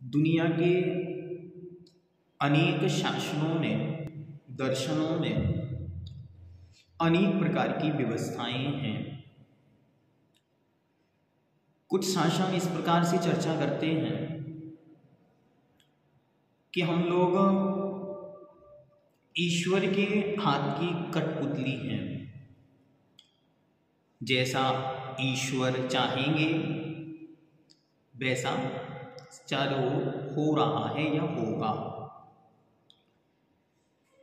दुनिया के अनेक शासनों में, दर्शनों में अनेक प्रकार की व्यवस्थाएं हैं। कुछ शासन इस प्रकार से चर्चा करते हैं कि हम लोग ईश्वर के हाथ की कठपुतली हैं। जैसा ईश्वर चाहेंगे वैसा चारों हो रहा है या होगा।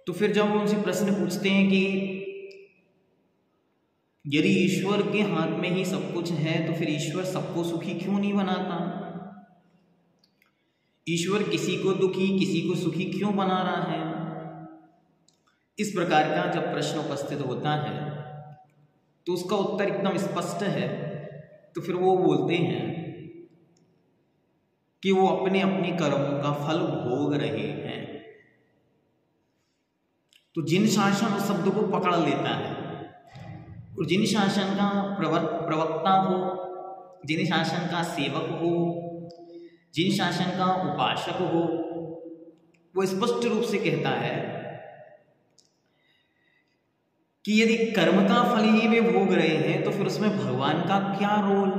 तो फिर जब उनसे प्रश्न पूछते हैं कि यदि ईश्वर के हाथ में ही सब कुछ है तो फिर ईश्वर सबको सुखी क्यों नहीं बनाता? ईश्वर किसी को दुखी किसी को सुखी क्यों बना रहा है? इस प्रकार का जब प्रश्न उपस्थित होता है तो उसका उत्तर एकदम स्पष्ट है। तो फिर वो बोलते हैं कि वो अपने अपने कर्मों का फल भोग रहे हैं। तो जिन शासन उस शब्द को पकड़ लेता है और जिन शासन का प्रवक्ता हो, जिन शासन का सेवक हो, जिन शासन का उपासक हो, वो स्पष्ट रूप से कहता है कि यदि कर्म का फल ही वे भोग रहे हैं तो फिर उसमें भगवान का क्या रोल?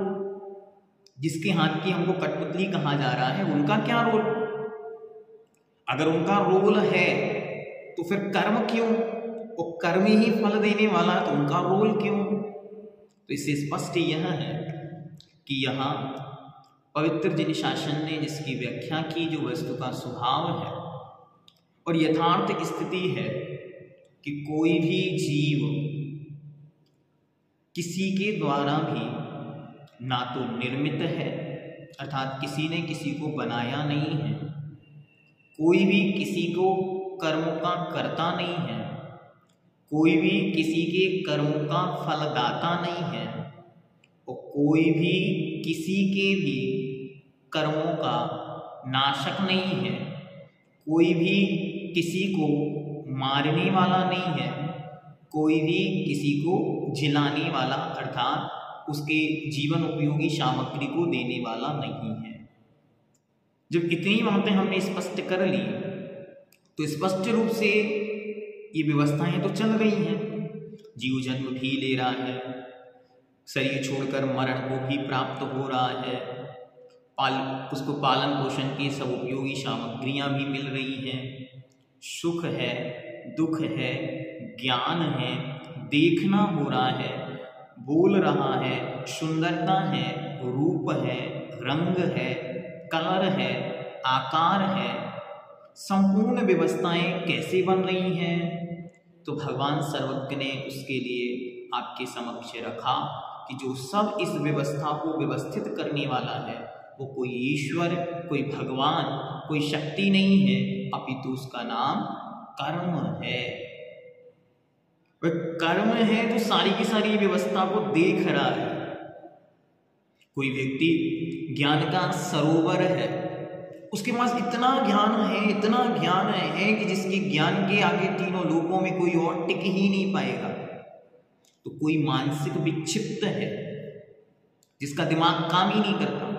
जिसके हाथ की हमको कठपुतली कहा जा रहा है उनका क्या रोल? अगर उनका रोल है तो फिर कर्म क्यों? वो कर्म ही फल देने वाला तो उनका रोल क्यों? तो इससे स्पष्ट यह है कि यहाँ पवित्र जिन शासन ने जिसकी व्याख्या की, जो वस्तु का स्वभाव है और यथार्थ स्थिति है कि कोई भी जीव किसी के द्वारा भी ना तो निर्मित है, अर्थात किसी ने किसी को बनाया नहीं है, कोई भी किसी को कर्म का कर्ता नहीं है, कोई भी किसी के कर्म का फलदाता नहीं है और कोई भी किसी के भी कर्मों का नाशक नहीं है, कोई भी किसी को मारने वाला नहीं है, कोई भी किसी को जिलाने वाला अर्थात उसके जीवन उपयोगी सामग्री को देने वाला नहीं है। जब इतनी बातें हमने स्पष्ट कर ली तो स्पष्ट रूप से ये व्यवस्थाएं तो चल रही हैं। जीव जन्म भी ले रहा है, शरीर छोड़कर मरण को भी प्राप्त हो रहा है, उसको पालन पोषण की सब उपयोगी सामग्रियां भी मिल रही हैं, सुख है, दुख है, ज्ञान है, देखना हो रहा है, बोल रहा है, सुंदरता है, रूप है, रंग है, कलर है, आकार है, संपूर्ण व्यवस्थाएं कैसे बन रही हैं? तो भगवान सर्वज्ञ ने उसके लिए आपके समक्ष रखा कि जो सब इस व्यवस्था को व्यवस्थित करने वाला है वो कोई ईश्वर, कोई भगवान, कोई शक्ति नहीं है, अपितु उसका नाम कर्म है। वह कर्म है जो सारी की सारी व्यवस्था को देख रहा है। कोई व्यक्ति ज्ञान का सरोवर है, उसके पास इतना ज्ञान है, इतना ज्ञान है कि जिसके ज्ञान के आगे तीनों लोकों में कोई और टिक ही नहीं पाएगा। तो कोई मानसिक विक्षिप्त है जिसका दिमाग काम ही नहीं करता,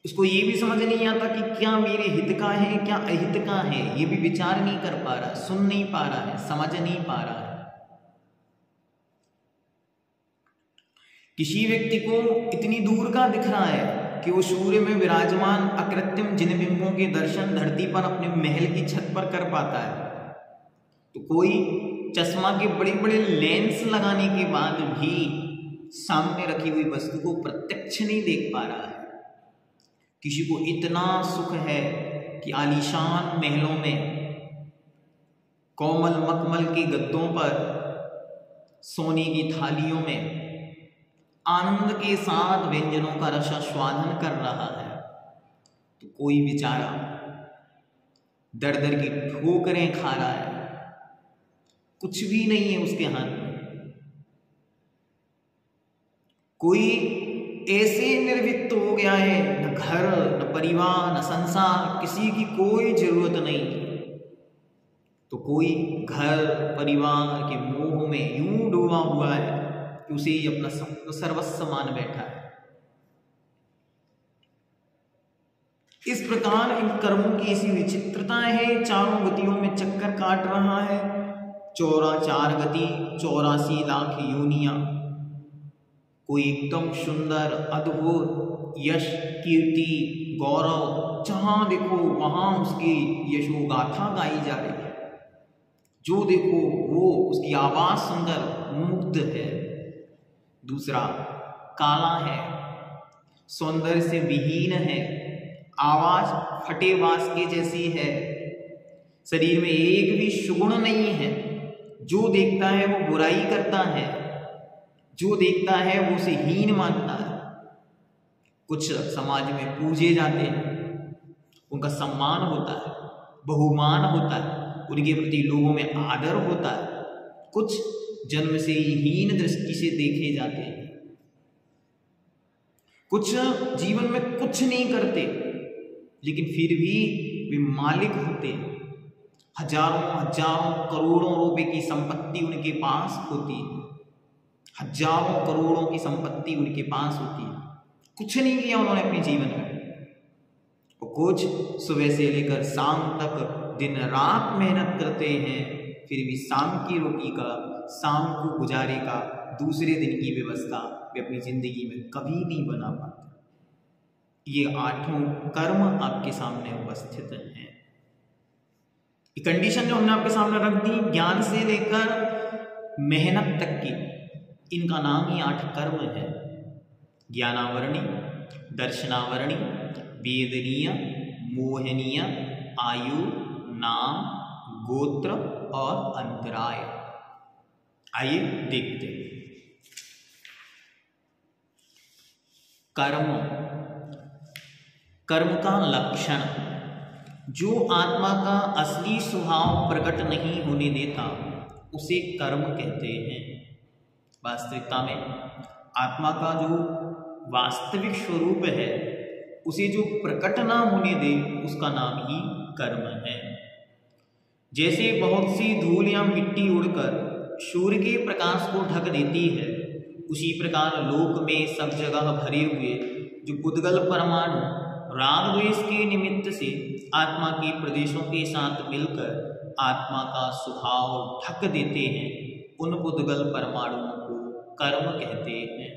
उसको ये भी समझ नहीं आता कि क्या मेरे हित का है क्या अहित का है, ये भी विचार नहीं कर पा रहा, सुन नहीं पा रहा है, समझ नहीं पा रहा है। किसी व्यक्ति को इतनी दूर का दिख रहा है कि वो सूर्य में विराजमान अकृत्रिम जिन बिंबों के दर्शन धरती पर अपने महल की छत पर कर पाता है, तो कोई चश्मा के बड़े बड़े लेंस लगाने के बाद भी सामने रखी हुई वस्तु को प्रत्यक्ष नहीं देख पा रहा है। किसी को इतना सुख है कि आलीशान महलों में कोमल मखमल के गद्दों पर सोने की थालियों में आनंद के साथ व्यंजनों का रसास्वादन कर रहा है, तो कोई बेचारा दर दर की ठोकरें खा रहा है, कुछ भी नहीं है उसके हाथ में। कोई ऐसे निर्वित्त हो गया है, न घर न परिवार न संसार, किसी की कोई जरूरत नहीं। तो कोई घर परिवार के मोह में यूं डूबा हुआ है कि उसे ही अपना सर्वस्व मान बैठा है। इस प्रकार इन कर्मों की ऐसी विचित्रता है, चारों गतियों में चक्कर काट रहा है, 4 गति 84 लाख योनियां, कोई एकदम सुंदर अद्भुत यश कीर्ति गौरव, जहां देखो वहां उसकी यशोगाथा गाई जा रही है, जो देखो वो उसकी आवाज सुंदर मुग्ध है। दूसरा काला है, सौंदर्य से विहीन है, आवाज फटे बांस के जैसी है, शरीर में एक भी सुगुण नहीं है, जो देखता है वो बुराई करता है, जो देखता है वो उसे हीन मानता है। कुछ समाज में पूजे जाते हैं, उनका सम्मान होता है, बहुमान होता है, उनके प्रति लोगों में आदर होता है, कुछ जन्म से ही हीन दृष्टि से देखे जाते हैं, कुछ जीवन में कुछ नहीं करते लेकिन फिर भी वे मालिक होते हैं, हजारों हजारों करोड़ों रुपए की संपत्ति उनके पास होती है, हजारों करोड़ों की संपत्ति उनके पास होती है, कुछ नहीं किया उन्होंने अपने जीवन में। वो कुछ सुबह से लेकर शाम तक दिन रात मेहनत करते हैं, फिर भी शाम की रोटी का, शाम को गुजारे का, दूसरे दिन की व्यवस्था वे अपनी जिंदगी में कभी नहीं बना पाते। ये 8 कर्म आपके सामने उपस्थित हैं। ये कंडीशन जो हमने आपके सामने रख दी, ज्ञान से लेकर मेहनत तक की, इनका नाम ही 8 कर्म है। ज्ञानावरणी, दर्शनावरणी, वेदनीय, मोहनीय, आयु, नाम, गोत्र और अंतराय। आइए देखते हैं। कर्म, कर्म का लक्षण, जो आत्मा का असली स्वभाव प्रकट नहीं होने देता उसे कर्म कहते हैं। वास्तविकता में आत्मा का जो वास्तविक स्वरूप है उसे जो प्रकट ना होने दे उसका नाम ही कर्म है। जैसे बहुत सी धूल या मिट्टी उड़कर सूर्य के प्रकाश को ढक देती है, उसी प्रकार लोक में सब जगह भरे हुए जो पुद्गल परमाणु राग द्वेष के निमित्त से आत्मा के प्रदेशों के साथ मिलकर आत्मा का स्वभाव ढक देते हैं, उन पुद्गल परमाणुओं को कर्म कहते हैं।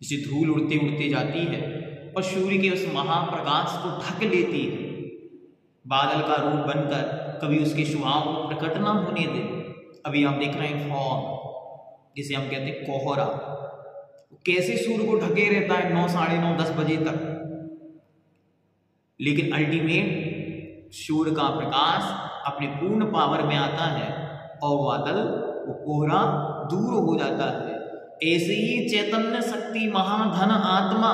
जैसे धूल उड़ते उड़ते जाती है और सूर्य के उस महाप्रकाश को ढक लेती है, बादल का रूप बनकर कभी उसके स्वभाव को प्रकट ना होने दे। अभी आप देख रहे हैं फॉग, जिसे हम कहते हैं कोहरा, कैसे सूर्य को ढके रहता है 9, साढ़े 9, 10 बजे तक, लेकिन अल्टीमेट सूर्य का प्रकाश अपने पूर्ण पावर में आता है और बादल वो कोहरा दूर हो जाता है। ऐसे ही चैतन्य शक्ति महाधन आत्मा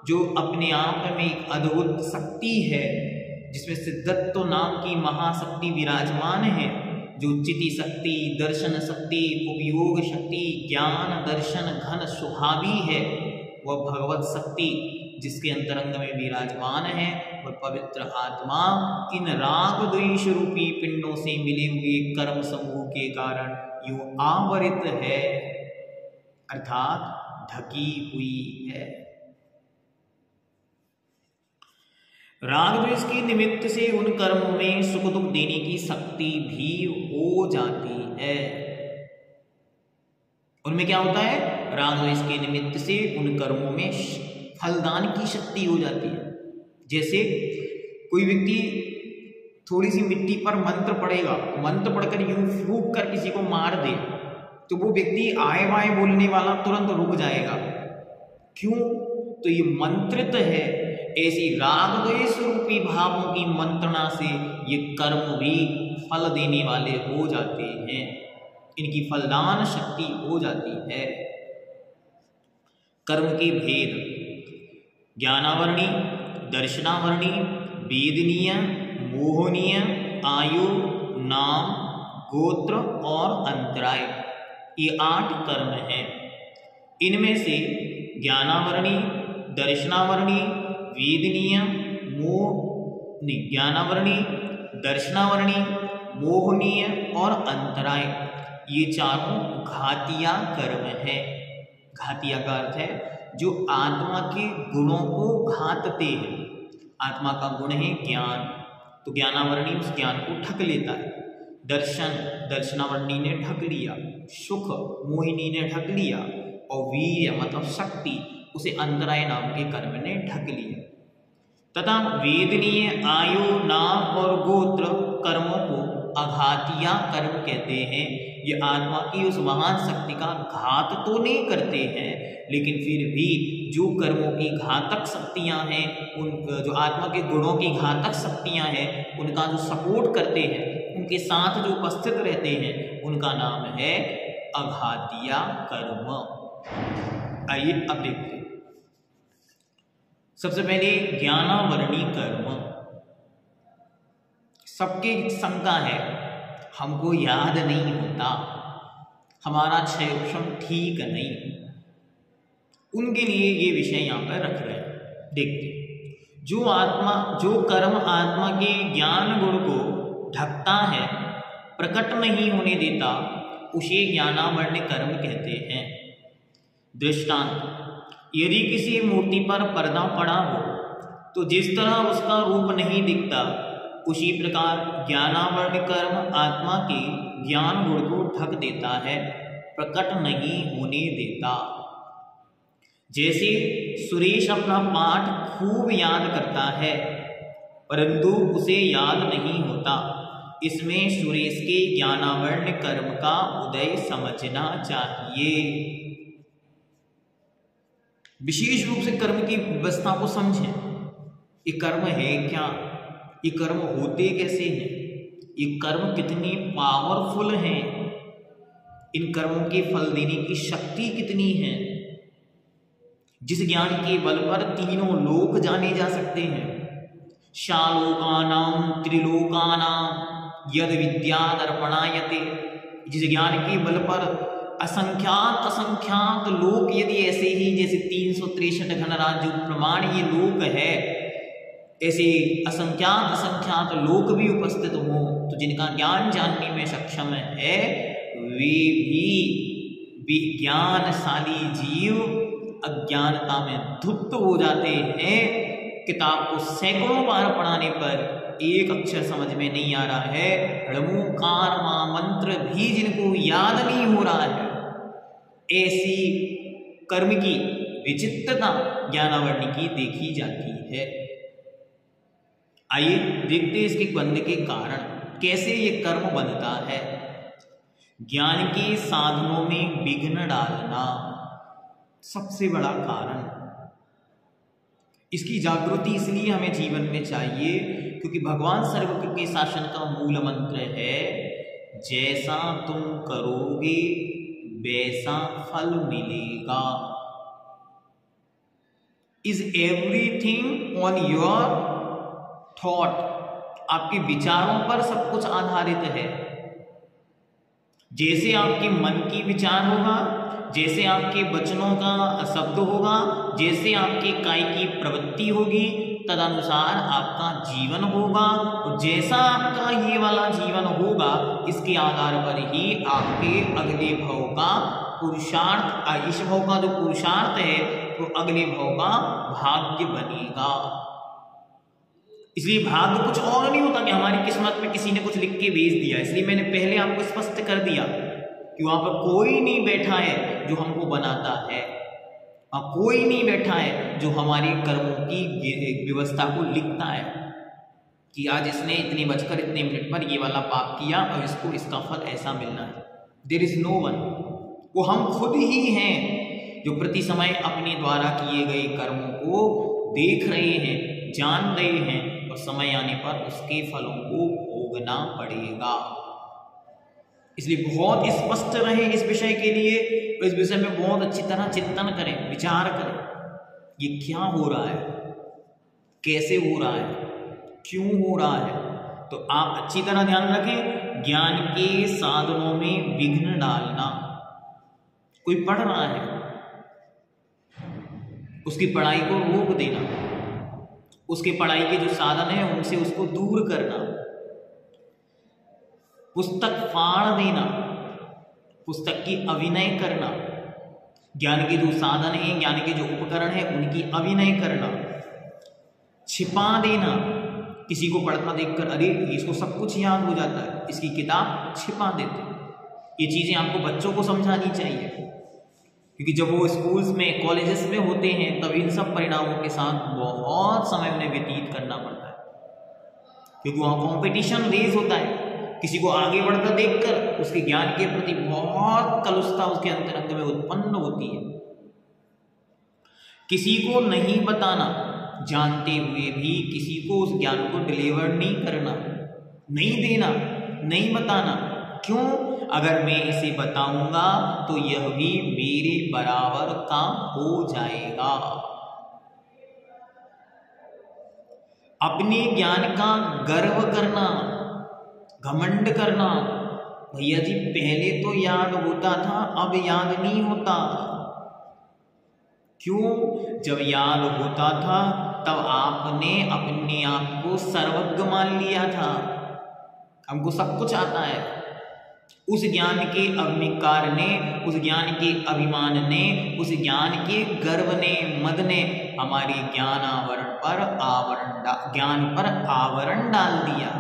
जो अपने आप में एक अद्भुत शक्ति है, जिसमें सिद्धत्व नाम की महाशक्ति विराजमान है, जो चिति शक्ति, दर्शन शक्ति, उपयोग शक्ति, ज्ञान दर्शन घन स्वभावी है, वह भगवत शक्ति जिसके अंतरंग में विराजमान है, वह पवित्र आत्मा इन राग द्वेष रूपी पिंडों से मिले हुए कर्म समूह के कारण यूं आवरित है, अर्थात ढकी हुई है। राग द्वेष के निमित्त से उन कर्मों में सुख दुख देने की शक्ति भी हो जाती है। उनमें क्या होता है? राग द्वेष के निमित्त से उन कर्मों में फलदान की शक्ति हो जाती है। जैसे कोई व्यक्ति थोड़ी सी मिट्टी पर मंत्र पढ़ेगा, मंत्र पढ़कर यूं फूंक कर किसी को मार दे, तो वो व्यक्ति आए बाएं बोलने वाला तुरंत रुक जाएगा। क्यों? तो ये मंत्रित है। ऐसी राग द्वेष रूपी भावों की मंत्रणा से ये कर्म भी फल देने वाले हो जाते हैं, इनकी फलदान शक्ति हो जाती है। कर्म के भेद: ज्ञानावरणी, दर्शनावरणी, वेदनीय, मोहनीय, आयु, नाम, गोत्र और अंतराय, ये 8 कर्म हैं। इनमें से ज्ञानावरणी, दर्शनावरणी, वेदनीय, ज्ञानावरणी, दर्शनावरणी, मोहनीय और अंतराय, ये चारों घातिया कर्म है। घातिया का अर्थ है जो आत्मा के गुणों को घातते हैं, आत्मा का गुण है ज्ञान, तो ज्ञानावरणी उस ज्ञान को ढक लेता है। दर्शन, दर्शनावरणी ने ढक लिया। सुख, मोहिनी ने ढक लिया। और वीर्य मतलब शक्ति, उसे अंतराय नाम के कर्म ने ढक लिया। तथा वेदनीय आयु, नाम और गोत्र कर्मों को अघातिया कर्म कहते हैं। ये आत्मा की उस महान शक्ति का घात तो नहीं करते हैं, लेकिन फिर भी जो कर्मों की घातक शक्तियां हैं, उन जो आत्मा के गुणों की घातक शक्तियां हैं, उनका जो सपोर्ट करते हैं, उनके साथ जो उपस्थित रहते हैं, उनका नाम है अघातिया कर्म। आइए अब देखते हैं। सबसे पहले ज्ञानावरणी कर्म। सबकी शंका है, हमको याद नहीं होता, हमारा क्षयोक्षम ठीक नहीं, उनके लिए ये विषय यहाँ पर रख रहे हैं। देखते, जो कर्म आत्मा के ज्ञान गुण को ढकता है, प्रकट नहीं होने देता, उसे ज्ञानावरणी कर्म कहते हैं। दृष्टांत, यदि किसी मूर्ति पर पर्दा पड़ा हो तो जिस तरह उसका रूप नहीं दिखता, उसी प्रकार ज्ञानावरणी कर्म आत्मा के ज्ञान गुण को ढक देता है, प्रकट नहीं होने देता। जैसे सुरेश अपना पाठ खूब याद करता है, परंतु उसे याद नहीं होता। इसमें सुरेश के ज्ञानावरणी कर्म का उदय समझना चाहिए। विशेष रूप से कर्म की व्यवस्था को समझें। ये कर्म है क्या, ये कर्म होते कैसे हैं, ये कर्म कितनी पावरफुल हैं, इन कर्मों के फल देने की शक्ति कितनी है। जिस ज्ञान के बल पर तीनों लोक जाने जा सकते हैं, शालोकानां त्रिलोकानां यद विद्या दर्पणायते, जिस ज्ञान के बल पर असंख्यात लोक यदि ऐसे ही जैसे 363 घनराज्य प्रमाण ये लोक है, ऐसे असंख्यात लोक भी उपस्थित हो, तो जिनका ज्ञान जानने में सक्षम है, वे भी विज्ञानशाली जीव अज्ञानता में धुत हो जाते हैं। किताब को सैकड़ों बार पढ़ाने पर एक अक्षर समझ में नहीं आ रहा है, ऋमोकार मंत्र भी जिनको याद नहीं हो रहा है, ऐसी कर्म की विचित्रता ज्ञानावरणी की देखी जाती है। आइए देखते हैं इसके बनने के कारण, कैसे ये कर्म बनता है। ज्ञान के साधनों में विघ्न डालना सबसे बड़ा कारण। इसकी जागृति इसलिए हमें जीवन में चाहिए क्योंकि भगवान सर्वज्ञ के शासन का मूल मंत्र है, जैसा तुम करोगे वैसा फल मिलेगा। Is everything on your thought, आपके विचारों पर सब कुछ आधारित है। जैसे आपके मन की विचार होगा, जैसे आपके वचनों का शब्द होगा, जैसे आपके काय की प्रवृत्ति होगी, तदनुसार आपका जीवन होगा। और जैसा आपका ये वाला जीवन होगा, इसके आधार पर ही आपके अगले भव का पुरुषार्थ, इस भव का जो पुरुषार्थ है, तो अगले भव का भाग्य बनेगा। इसलिए भाग्य कुछ और नहीं होता कि हमारी किस्मत में किसी ने कुछ लिख के भेज दिया। इसलिए मैंने पहले आपको स्पष्ट कर दिया कि वहां पर कोई नहीं बैठा है जो हमको बनाता है, और कोई नहीं बैठा है जो हमारे कर्मों की व्यवस्था को लिखता है कि आज इसने इतने बजकर इतने मिनट पर ये वाला पाप किया और इसको इसका फल ऐसा मिलना है। There is no one. वो हम खुद ही हैं जो प्रति समय अपने द्वारा किए गए कर्मों को देख रहे हैं, जान रहे हैं, और समय आने पर उसके फलों को भोगना पड़ेगा। इसलिए बहुत स्पष्ट रहे इस विषय के लिए, और इस विषय में बहुत अच्छी तरह चिंतन करें, विचार करें, ये क्या हो रहा है, कैसे हो रहा है, क्यों हो रहा है। तो आप अच्छी तरह ध्यान रखें, ज्ञान के साधनों में विघ्न डालना। कोई पढ़ रहा है, उसकी पढ़ाई को रोक देना, उसके पढ़ाई के जो साधन है उनसे उसको दूर करना, पुस्तक फाड़ देना, पुस्तक की अविनय करना, ज्ञान के जो साधन है, ज्ञान के जो उपकरण है, उनकी अविनय करना, छिपा देना, किसी को पढ़ता देखकर अरे इसको सब कुछ याद हो जाता है, इसकी किताब छिपा देते हैं। ये चीज़ें आपको बच्चों को समझानी चाहिए, क्योंकि जब वो स्कूल्स में कॉलेजेस में होते हैं तब इन सब परिणामों के साथ बहुत समय उन्हें व्यतीत करना पड़ता है, क्योंकि वहाँ कंपटीशन रेज होता है। किसी को आगे बढ़ता देखकर उसके ज्ञान के प्रति बहुत कलुषता उसके अंतरंग में उत्पन्न होती है। किसी को नहीं बताना, जानते हुए भी किसी को उस ज्ञान को डिलीवर नहीं करना, नहीं देना, नहीं बताना। क्यों? अगर मैं इसे बताऊंगा तो यह भी मेरे बराबर का हो जाएगा। अपने ज्ञान का गर्व करना, घमंड करना, भैया जी पहले तो याद होता था अब याद नहीं होता। क्यों? जब याद होता था तब आपने अपने आप को सर्वज्ञ मान लिया था, हमको सब कुछ आता है। उस ज्ञान के अहंकार ने, उस ज्ञान के अभिमान ने, उस ज्ञान के गर्व ने, मद ने हमारे ज्ञान पर आवरण डाल दिया।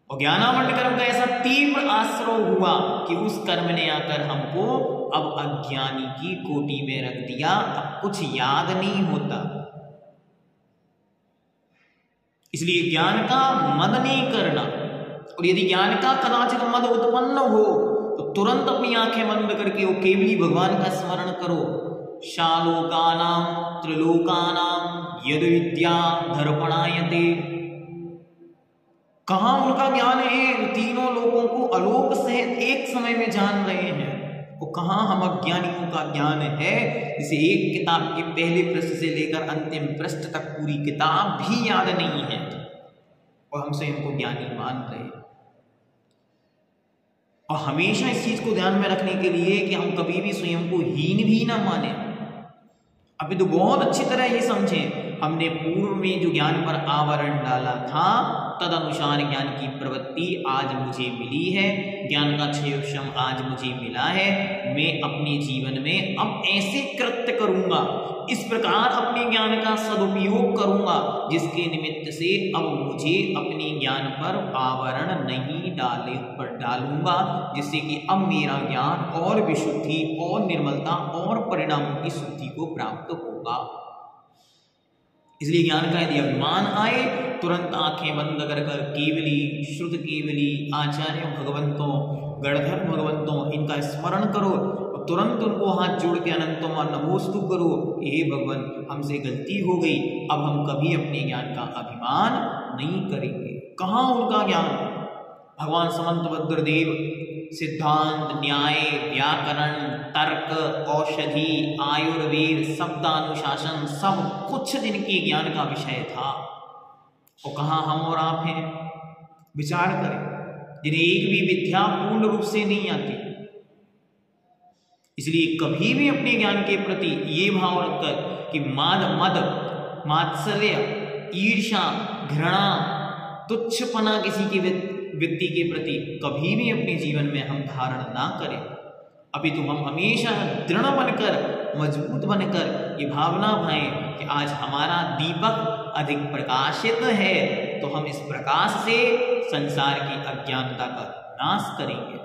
और ज्ञानावरण कर्म का ऐसा तीव्र आश्रय हुआ कि उस कर्म ने आकर हमको अब अज्ञानी की कोटि में रख दिया। अब कुछ याद नहीं होता। इसलिए ज्ञान का मद नहीं करना, और यदि ज्ञान का कदाचित मद उत्पन्न हो तो तुरंत अपनी आंखें बंद करके वो केवली भगवान का स्मरण करो। शालोकानां त्रिलोकानां यद विद्या दर्पणायते। कहां उनका ज्ञान है? तीनों लोगों को आलोक सहित एक समय में जान रहे हैं। वो कहां हम अज्ञानियों का ज्ञान है जिसे एक किताब के पहले पृष्ठ से लेकर अंतिम पृष्ठ तक पूरी किताब भी याद नहीं है और हम स्वयं को ज्ञानी मान रहे हैं। और हमेशा इस चीज को ध्यान में रखने के लिए कि हम कभी भी स्वयं को हीन भी ना माने। अभी तो बहुत अच्छी तरह ये समझें, हमने पूर्व में जो ज्ञान पर आवरण डाला था तद अनुसार ज्ञान की प्रवृत्ति आज मुझे मिली है, ज्ञान का क्षयक्षम आज मुझे मिला है। मैं अपने जीवन में अब ऐसे कृत्य करूंगा, इस प्रकार अपने ज्ञान का सदुपयोग करूंगा जिसके निमित्त से अब मुझे अपने ज्ञान पर आवरण नहीं डालूंगा, जिससे कि अब मेरा ज्ञान और विशुद्धि और निर्मलता और परिणामों की शुद्धि को प्राप्त होगा। इसलिए ज्ञान का यदि अभिमान आए तुरंत आंखें बंद कर केवली श्रुत केवली आचार्य भगवंतों गणधर भगवंतों इनका स्मरण करो और तुरंत उनको हाथ जोड़ के अनंतों नमोस्तु करो। हे भगवान, हमसे गलती हो गई, अब हम कभी अपने ज्ञान का अभिमान नहीं करेंगे। कहाँ उनका ज्ञान? भगवान समंत देव सिद्धांत, न्याय, व्याकरण, तर्क, औषधि, आयुर्वेद, शब्दानुशासन सब कुछ जिनके ज्ञान का विषय था, और कहाँ हम और आप हैं? विचार करें, जिन्हें एक भी विद्या पूर्ण रूप से नहीं आती। इसलिए कभी भी अपने ज्ञान के प्रति ये भाव रखकर कि मद, मात्सर्य, ईर्ष्या, घृणा, तुच्छपना किसी के व्यक्ति के प्रति कभी भी अपने जीवन में हम धारण ना करें। अपितु हम हमेशा दृढ़ बनकर, मजबूत बनकर ये भावना भाएं कि आज हमारा दीपक अधिक प्रकाशित है तो हम इस प्रकाश से संसार की अज्ञानता का नाश करेंगे।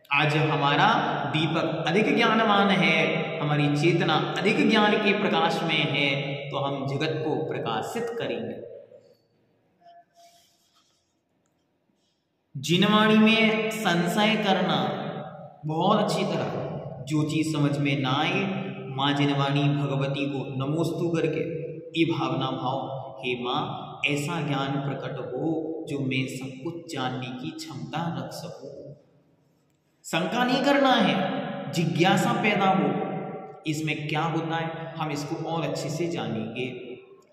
आज हमारा दीपक अधिक ज्ञानवान है, हमारी चेतना अधिक ज्ञान के प्रकाश में है, तो हम जगत को प्रकाशित करेंगे। जिनवाणी में संशय करना, बहुत अच्छी तरह जो चीज समझ में ना आए माँ जिनवाणी भगवती को नमोस्तु करके ये भावना भाव, हे माँ ऐसा ज्ञान प्रकट हो जो मैं सब कुछ जानने की क्षमता रख सकूं। शंका नहीं करना है, जिज्ञासा पैदा हो इसमें क्या होता है, हम इसको और अच्छे से जानेंगे,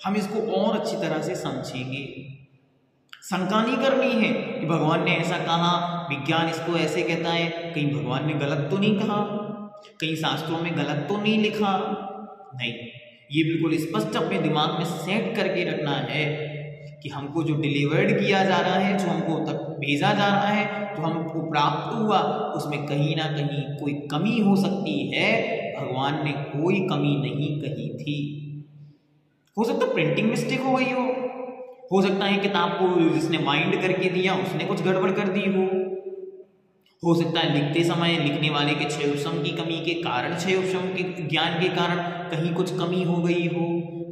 हम इसको और अच्छी तरह से समझेंगे। शंका नहीं करनी है कि भगवान ने ऐसा कहा, विज्ञान इसको ऐसे कहता है, कहीं भगवान ने गलत तो नहीं कहा, कहीं शास्त्रों में गलत तो नहीं लिखा। नहीं, ये बिल्कुल स्पष्ट अपने दिमाग में सेट करके रखना है कि हमको जो डिलीवर्ड किया जा रहा है, जो हमको तक भेजा जा रहा है, जो हमको प्राप्त हुआ, उसमें कहीं ना कहीं कोई कमी हो सकती है। भगवान ने कोई कमी नहीं कही थी। हो सकता है प्रिंटिंग मिस्टेक हो गई हो सकता है किताब को जिसने माइंड करके दिया उसने कुछ गड़बड़ कर दी हो सकता है लिखते समय लिखने वाले के क्षय उपशम की कमी के कारण, क्षय उपशम के ज्ञान के कारण कहीं कुछ कमी हो गई हो।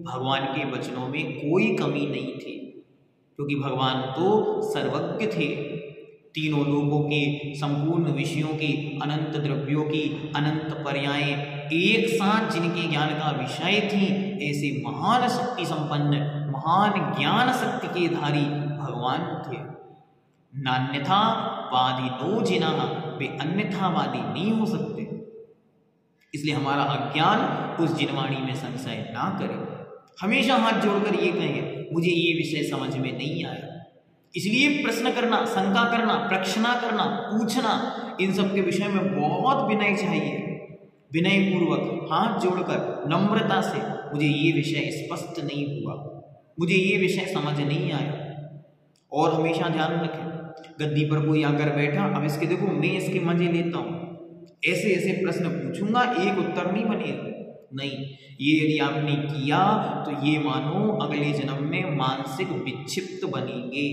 भगवान के वचनों में कोई कमी नहीं थी, क्योंकि भगवान तो सर्वज्ञ थे। तीनों लोकों के संपूर्ण विषयों की, अनंत द्रव्यों की, अनंत पर्यायें एक साथ जिनके ज्ञान का विषय थी, ऐसे महान शक्ति संपन्न, महान ज्ञान शक्ति के धारी भगवान थे। नान्यथावादी नो जिना, वे अन्यथावादी नहीं हो सकते। इसलिए हमारा अज्ञान उस जिनवाणी में संशय ना करे। हमेशा हाथ जोड़कर ये कहें, मुझे ये विषय समझ में नहीं आया। इसलिए प्रश्न करना, शंका करना, प्रश्ना करना, पूछना, इन सब के विषय में बहुत विनय चाहिए। विनय पूर्वक हाथ जोड़कर नम्रता से, मुझे ये विषय स्पष्ट नहीं हुआ, मुझे ये विषय समझ नहीं आया। और हमेशा ध्यान रखें, गद्दी पर कोई आकर बैठा, अब इसके देखो मैं इसके मजे लेता हूँ, ऐसे ऐसे प्रश्न पूछूंगा, एक उत्तर नहीं बनेगा। नहीं, ये यदि आपने किया तो ये मानो अगले जन्म में मानसिक विक्षिप्त बनेंगे।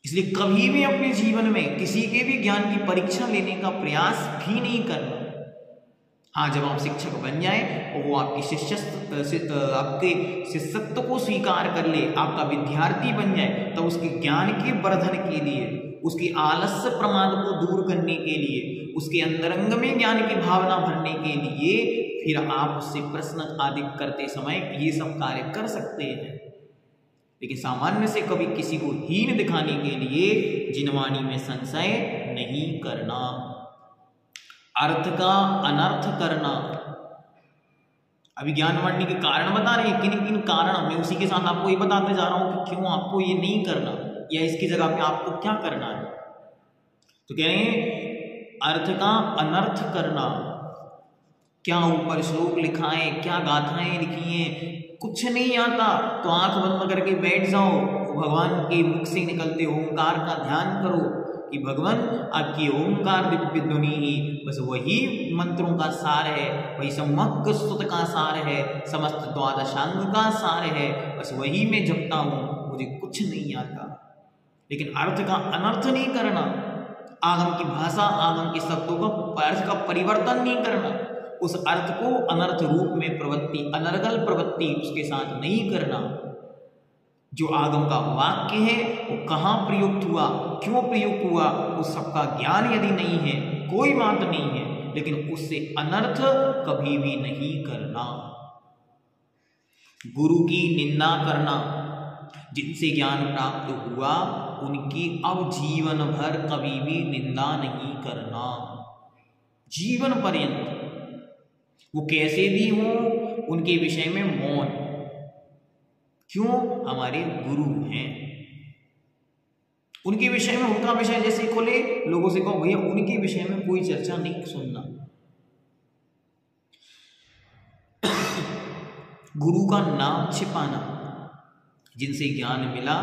इसलिए कभी भी अपने जीवन में किसी के भी ज्ञान की परीक्षा लेने का प्रयास भी नहीं करना। हाँ, जब आप शिक्षक बन जाए और वो आपके शिष्यत्व को स्वीकार कर ले, आपका विद्यार्थी बन जाए, तब उसके ज्ञान के वर्धन के लिए, उसकी आलस्य प्रमाद को दूर करने के लिए, उसके अंतरंग में ज्ञान की भावना भरने के लिए फिर आप उससे प्रश्न आदि करते समय ये सब कार्य कर सकते हैं। लेकिन सामान्य से कभी किसी को हीन दिखाने के लिए जिनवाणी में संशय नहीं करना। अर्थ का अनर्थ करना। अभी ज्ञानवाणी के कारण बता रहे हैं, किन किन कारण, मैं उसी के साथ आपको ये बताते जा रहा हूं कि क्यों आपको ये नहीं करना, या इसकी जगह पे आपको क्या करना है। तो कह रहे हैं अर्थ का अनर्थ करना। क्या ऊपर श्लोक लिखा है, क्या गाथाएं लिखी हैं, कुछ नहीं आता तो आंख बंद करके बैठ जाओ, भगवान के मुख से निकलते ओंकार का ध्यान करो कि भगवान आपकी ओंकार दिव्य ध्वनि ही बस वही मंत्रों का सार है, वही समग्र स्तुत का सार है, समस्त द्वादशांग का सार है, बस वही मैं जपता हूँ, मुझे कुछ नहीं आता। लेकिन अर्थ का अनर्थ नहीं करना, आगम की भाषा, आगम के शब्दों का अर्थ का परिवर्तन नहीं करना, उस अर्थ को अनर्थ रूप में प्रवृत्ति, अनर्गल प्रवृत्ति उसके साथ नहीं करना। जो आगम का वाक्य है वो कहाँ प्रयुक्त हुआ, क्यों प्रयुक्त हुआ, उस सबका ज्ञान यदि नहीं है कोई बात नहीं है, लेकिन उससे अनर्थ कभी भी नहीं करना। गुरु की निंदा करना, जिनसे ज्ञान प्राप्त हुआ उनकी अब जीवन भर कभी भी निंदा नहीं करना, जीवन पर्यंत। वो कैसे भी हो उनके विषय में मौन। क्यों? हमारे गुरु हैं, उनके विषय में, उनका विषय जैसे खोले लोगों से कहो भैया उनके विषय में कोई चर्चा नहीं सुनना। गुरु का नाम छिपाना, जिनसे ज्ञान मिला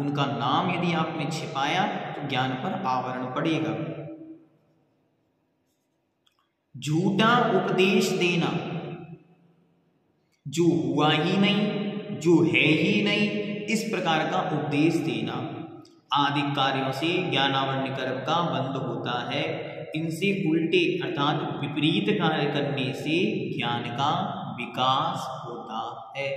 उनका नाम यदि आपने छिपाया तो ज्ञान पर आवरण पड़ेगा। झूठा उपदेश देना, जो हुआ ही नहीं, जो है ही नहीं, इस प्रकार का उपदेश देना आदि कार्यों से ज्ञानावरण कर्म का बंध होता है। इनसे उल्टे अर्थात विपरीत कार्य करने से ज्ञान का विकास होता है।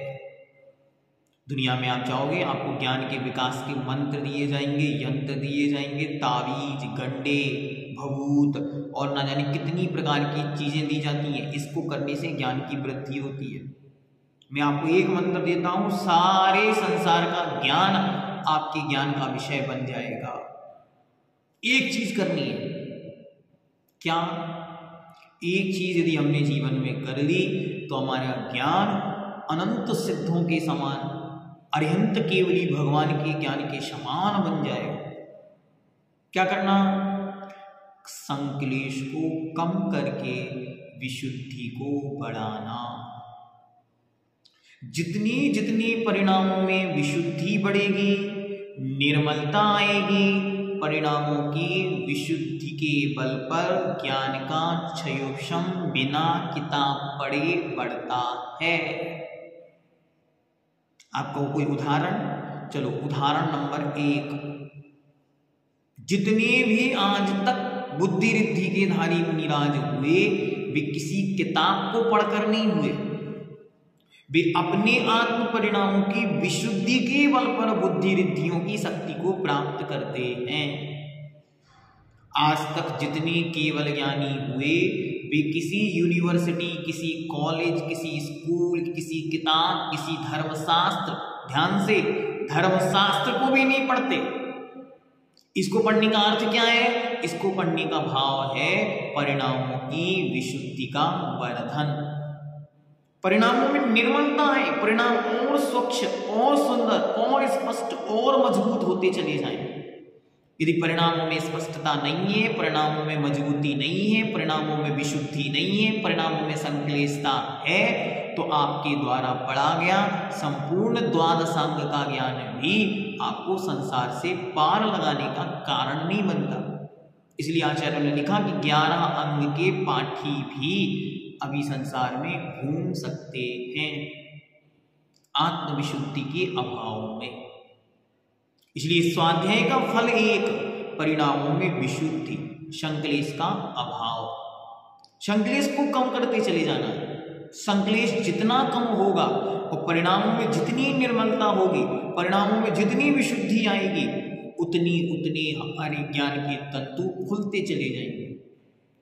दुनिया में आप चाहोगे आपको ज्ञान के विकास के मंत्र दिए जाएंगे, यंत्र दिए जाएंगे, तावीज, गंडे, भभूत और ना जाने कितनी प्रकार की चीजें दी जाती हैं। इसको करने से ज्ञान की वृद्धि होती है। मैं आपको एक मंत्र देता हूं, सारे संसार का ज्ञान आपके ज्ञान का विषय बन जाएगा। एक चीज करनी है, क्या? एक चीज यदि हमने जीवन में कर ली तो हमारा ज्ञान अनंत सिद्धों के समान, अरिहंत केवली भगवान के ज्ञान के समान बन जाएगा। क्या करना? संक्लेश को कम करके विशुद्धि को बढ़ाना। जितनी जितनी परिणामों में विशुद्धि बढ़ेगी, निर्मलता आएगी, परिणामों की विशुद्धि के बल पर ज्ञान का क्षयोक्षम बिना किताब पढ़े बढ़ता है। आपका कोई उदाहरण? चलो उदाहरण नंबर 1, जितने भी आज तक बुद्धि रिद्धि के धारी मुनिराज हुए वे किसी किताब को पढ़कर नहीं हुए, वे अपने आत्म परिणामों की विशुद्धि के बल पर बुद्धि रिद्धियों की शक्ति को प्राप्त करते हैं। आज तक जितने केवल ज्ञानी हुए वे किसी यूनिवर्सिटी, किसी कॉलेज, किसी स्कूल, किसी किताब, किसी धर्मशास्त्र, ध्यान से, धर्मशास्त्र को भी नहीं पढ़ते। इसको पढ़ने का अर्थ क्या है? इसको पढ़ने का भाव है परिणामों की विशुद्धि का वर्धन। परिणामों में निर्मलता है, परिणाम और स्वच्छ और सुंदर और स्पष्ट और मजबूत होते चले जाएं। यदि परिणामों में स्पष्टता नहीं है, परिणामों में मजबूती नहीं है, परिणामों में विशुद्धि नहीं है, परिणामों में संश्लेषता है, तो आपके द्वारा पढ़ा गया संपूर्ण द्वादशांग का ज्ञान भी आपको संसार से पार लगाने का कारण नहीं बनता। इसलिए आचार्य ने लिखा कि 11 अंग के पाठी भी अभी संसार में घूम सकते हैं आत्मविशुद्धि के अभाव में। इसलिए स्वाध्याय का फल 1, परिणामों में विशुद्धि, संक्लेश का अभाव। संक्लेश को कम करते चले जाना है। संक्लेश जितना कम होगा और परिणामों में जितनी निर्मलता होगी, परिणामों में जितनी विशुद्धि आएगी, उतनी उतनी हमारे ज्ञान के तंतु खुलते चले जाएंगे।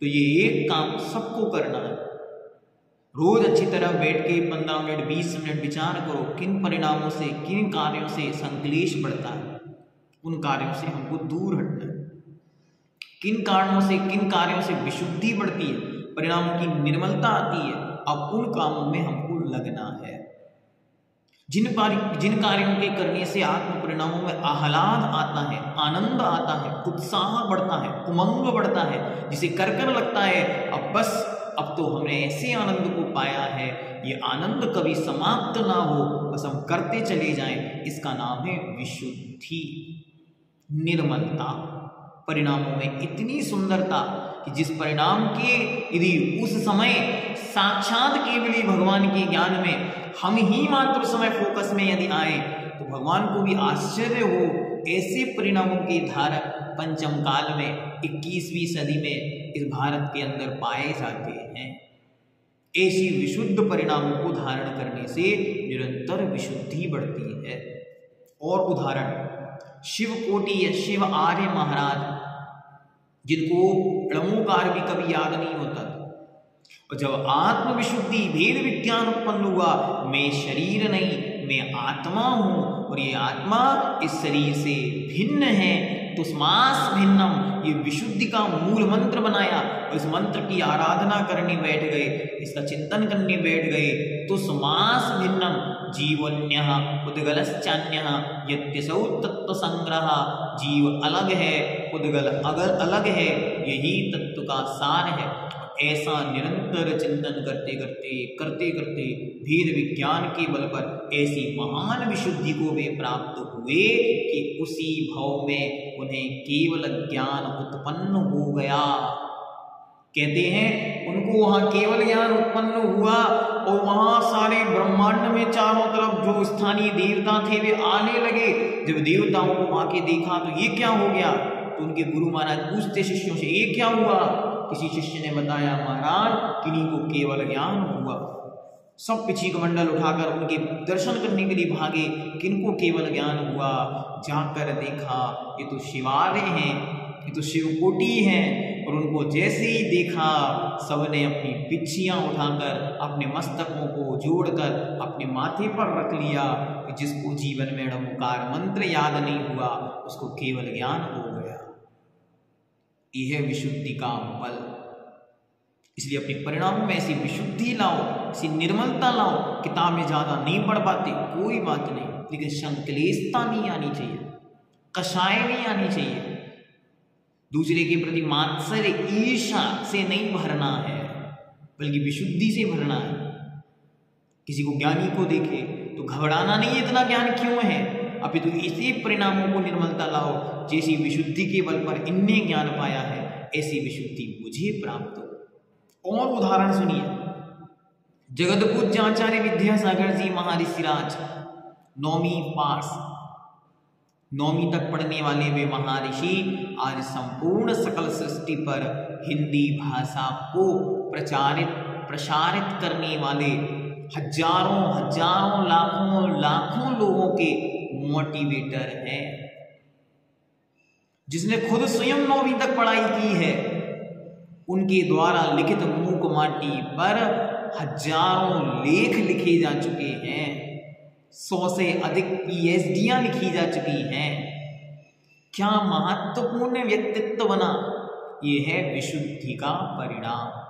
तो ये एक काम सबको करना है। रोज अच्छी तरह बैठ के 15 मिनट 20 मिनट विचार करो, किन परिणामों से, किन कार्यों से संक्लेश बढ़ता है, उन कार्यों से हमको दूर हटना है। किन कारणों से, किन कार्यों से विशुद्धि बढ़ती है, परिणामों की निर्मलता आती है, अब उन कामों में हमको लगना है। जिन कार्यों के करने से आत्म परिणामों में आह्लाद आता है, आनंद आता है, उत्साह बढ़ता है, उमंग बढ़ता है, जिसे कर कर लगता है अब बस, अब तो हमने ऐसे आनंद को पाया है, ये आनंद कभी समाप्त ना हो, बस हम करते चले जाएं, इसका नाम है विशुद्धि, निर्मलता। परिणामों में इतनी सुंदरता कि जिस परिणाम के यदि उस समय साक्षात केवली भगवान के ज्ञान में हम ही मात्र समय फोकस में यदि आए तो भगवान को भी आश्चर्य हो, ऐसे परिणामों के धारक पंचम काल में 21वीं सदी में इस भारत के अंदर पाए जाते हैं। ऐसी विशुद्ध परिणामों को धारण करने से निरंतर विशुद्धि बढ़ती है। और उदाहरण, शिव कोटि या शिव आर्य महाराज, जिनको णमोकार भी कभी याद नहीं होता था, और जब आत्मविशुद्धि भेद विज्ञान उत्पन्न हुआ, मैं शरीर नहीं मैं आत्मा हूं और ये आत्मा इस शरीर से भिन्न है, तुस्मास भिन्नम, ये विशुद्धि का मूल मंत्र बनाया और इस मंत्र की आराधना करने बैठ गए, इसका चिंतन करने बैठ गए। तुस्मास भिन्नम जीवन्यः उद्गलश्चान्यः यत्यसौ तत्व संग्रह, जीव अलग है, उद्गल अलग है, यही तत्व का सार है। ऐसा निरंतर चिंतन करते करते भेद विज्ञान के बल पर ऐसी महान विशुद्धि को वे प्राप्त हुए कि उसी भाव में उन्हें केवल ज्ञान उत्पन्न हो गया। कहते हैं उनको वहां केवल ज्ञान उत्पन्न हुआ और वहां सारे ब्रह्मांड में चारों तरफ जो स्थानीय देवता थे वे आने लगे। जब देवताओं को आके देखा तो ये क्या हो गया, तो उनके गुरु महाराज पूछते शिष्यों से ये क्या हुआ। किसी शिष्य ने बताया महाराज किन्हीं को केवल ज्ञान हुआ। सब पिछी कमंडल उठाकर उनके दर्शन करने के लिए भागे, किनको केवल ज्ञान हुआ। जाकर देखा ये तो शिवालय हैं, ये तो शिवकोटि हैं। और उनको जैसे ही देखा सबने अपनी पिछियां उठाकर अपने मस्तकों को जोड़कर अपने माथे पर रख लिया कि जिसको जीवन में णमोकार मंत्र याद नहीं हुआ उसको केवल ज्ञान हो गया। यह है विशुद्धि का बल। इसलिए अपने परिणामों में ऐसी विशुद्धि लाओ, ऐसी निर्मलता लाओ। किताबें ज्यादा नहीं पढ़ पाते कोई बात नहीं, लेकिन संक्लेशता नहीं आनी चाहिए, कषाय नहीं आनी चाहिए। दूसरे के प्रति मात्सर्य ईर्ष्या से नहीं भरना है, बल्कि विशुद्धि से भरना है। किसी को ज्ञानी को देखे तो घबराना नहीं, इतना ज्ञान क्यों है, अभी तो इसी परिणामों को निर्मलता लाओ। जैसी विशुद्धि के बल पर इनने ज्ञान पाया है ऐसी विशुद्धि मुझे प्राप्त हो। और उदाहरण सुनिए, जगत पूज्य आचार्य विद्यासागर जी महाऋषिराज 9वीं पास, 9वीं तक पढ़ने वाले वे महर्षि आज संपूर्ण सकल सृष्टि पर हिंदी भाषा को प्रसारित करने वाले हजारों हजारों लाखों लाखों लोगों के मोटिवेटर हैं। जिसने खुद स्वयं 9वीं तक पढ़ाई की है, उनके द्वारा लिखित मूक माटी पर हजारों लेख लिखे जा चुके हैं, 100 से अधिक PhDयां लिखी जा चुकी हैं। क्या महत्वपूर्ण व्यक्तित्व बना, ये है विशुद्धि का परिणाम।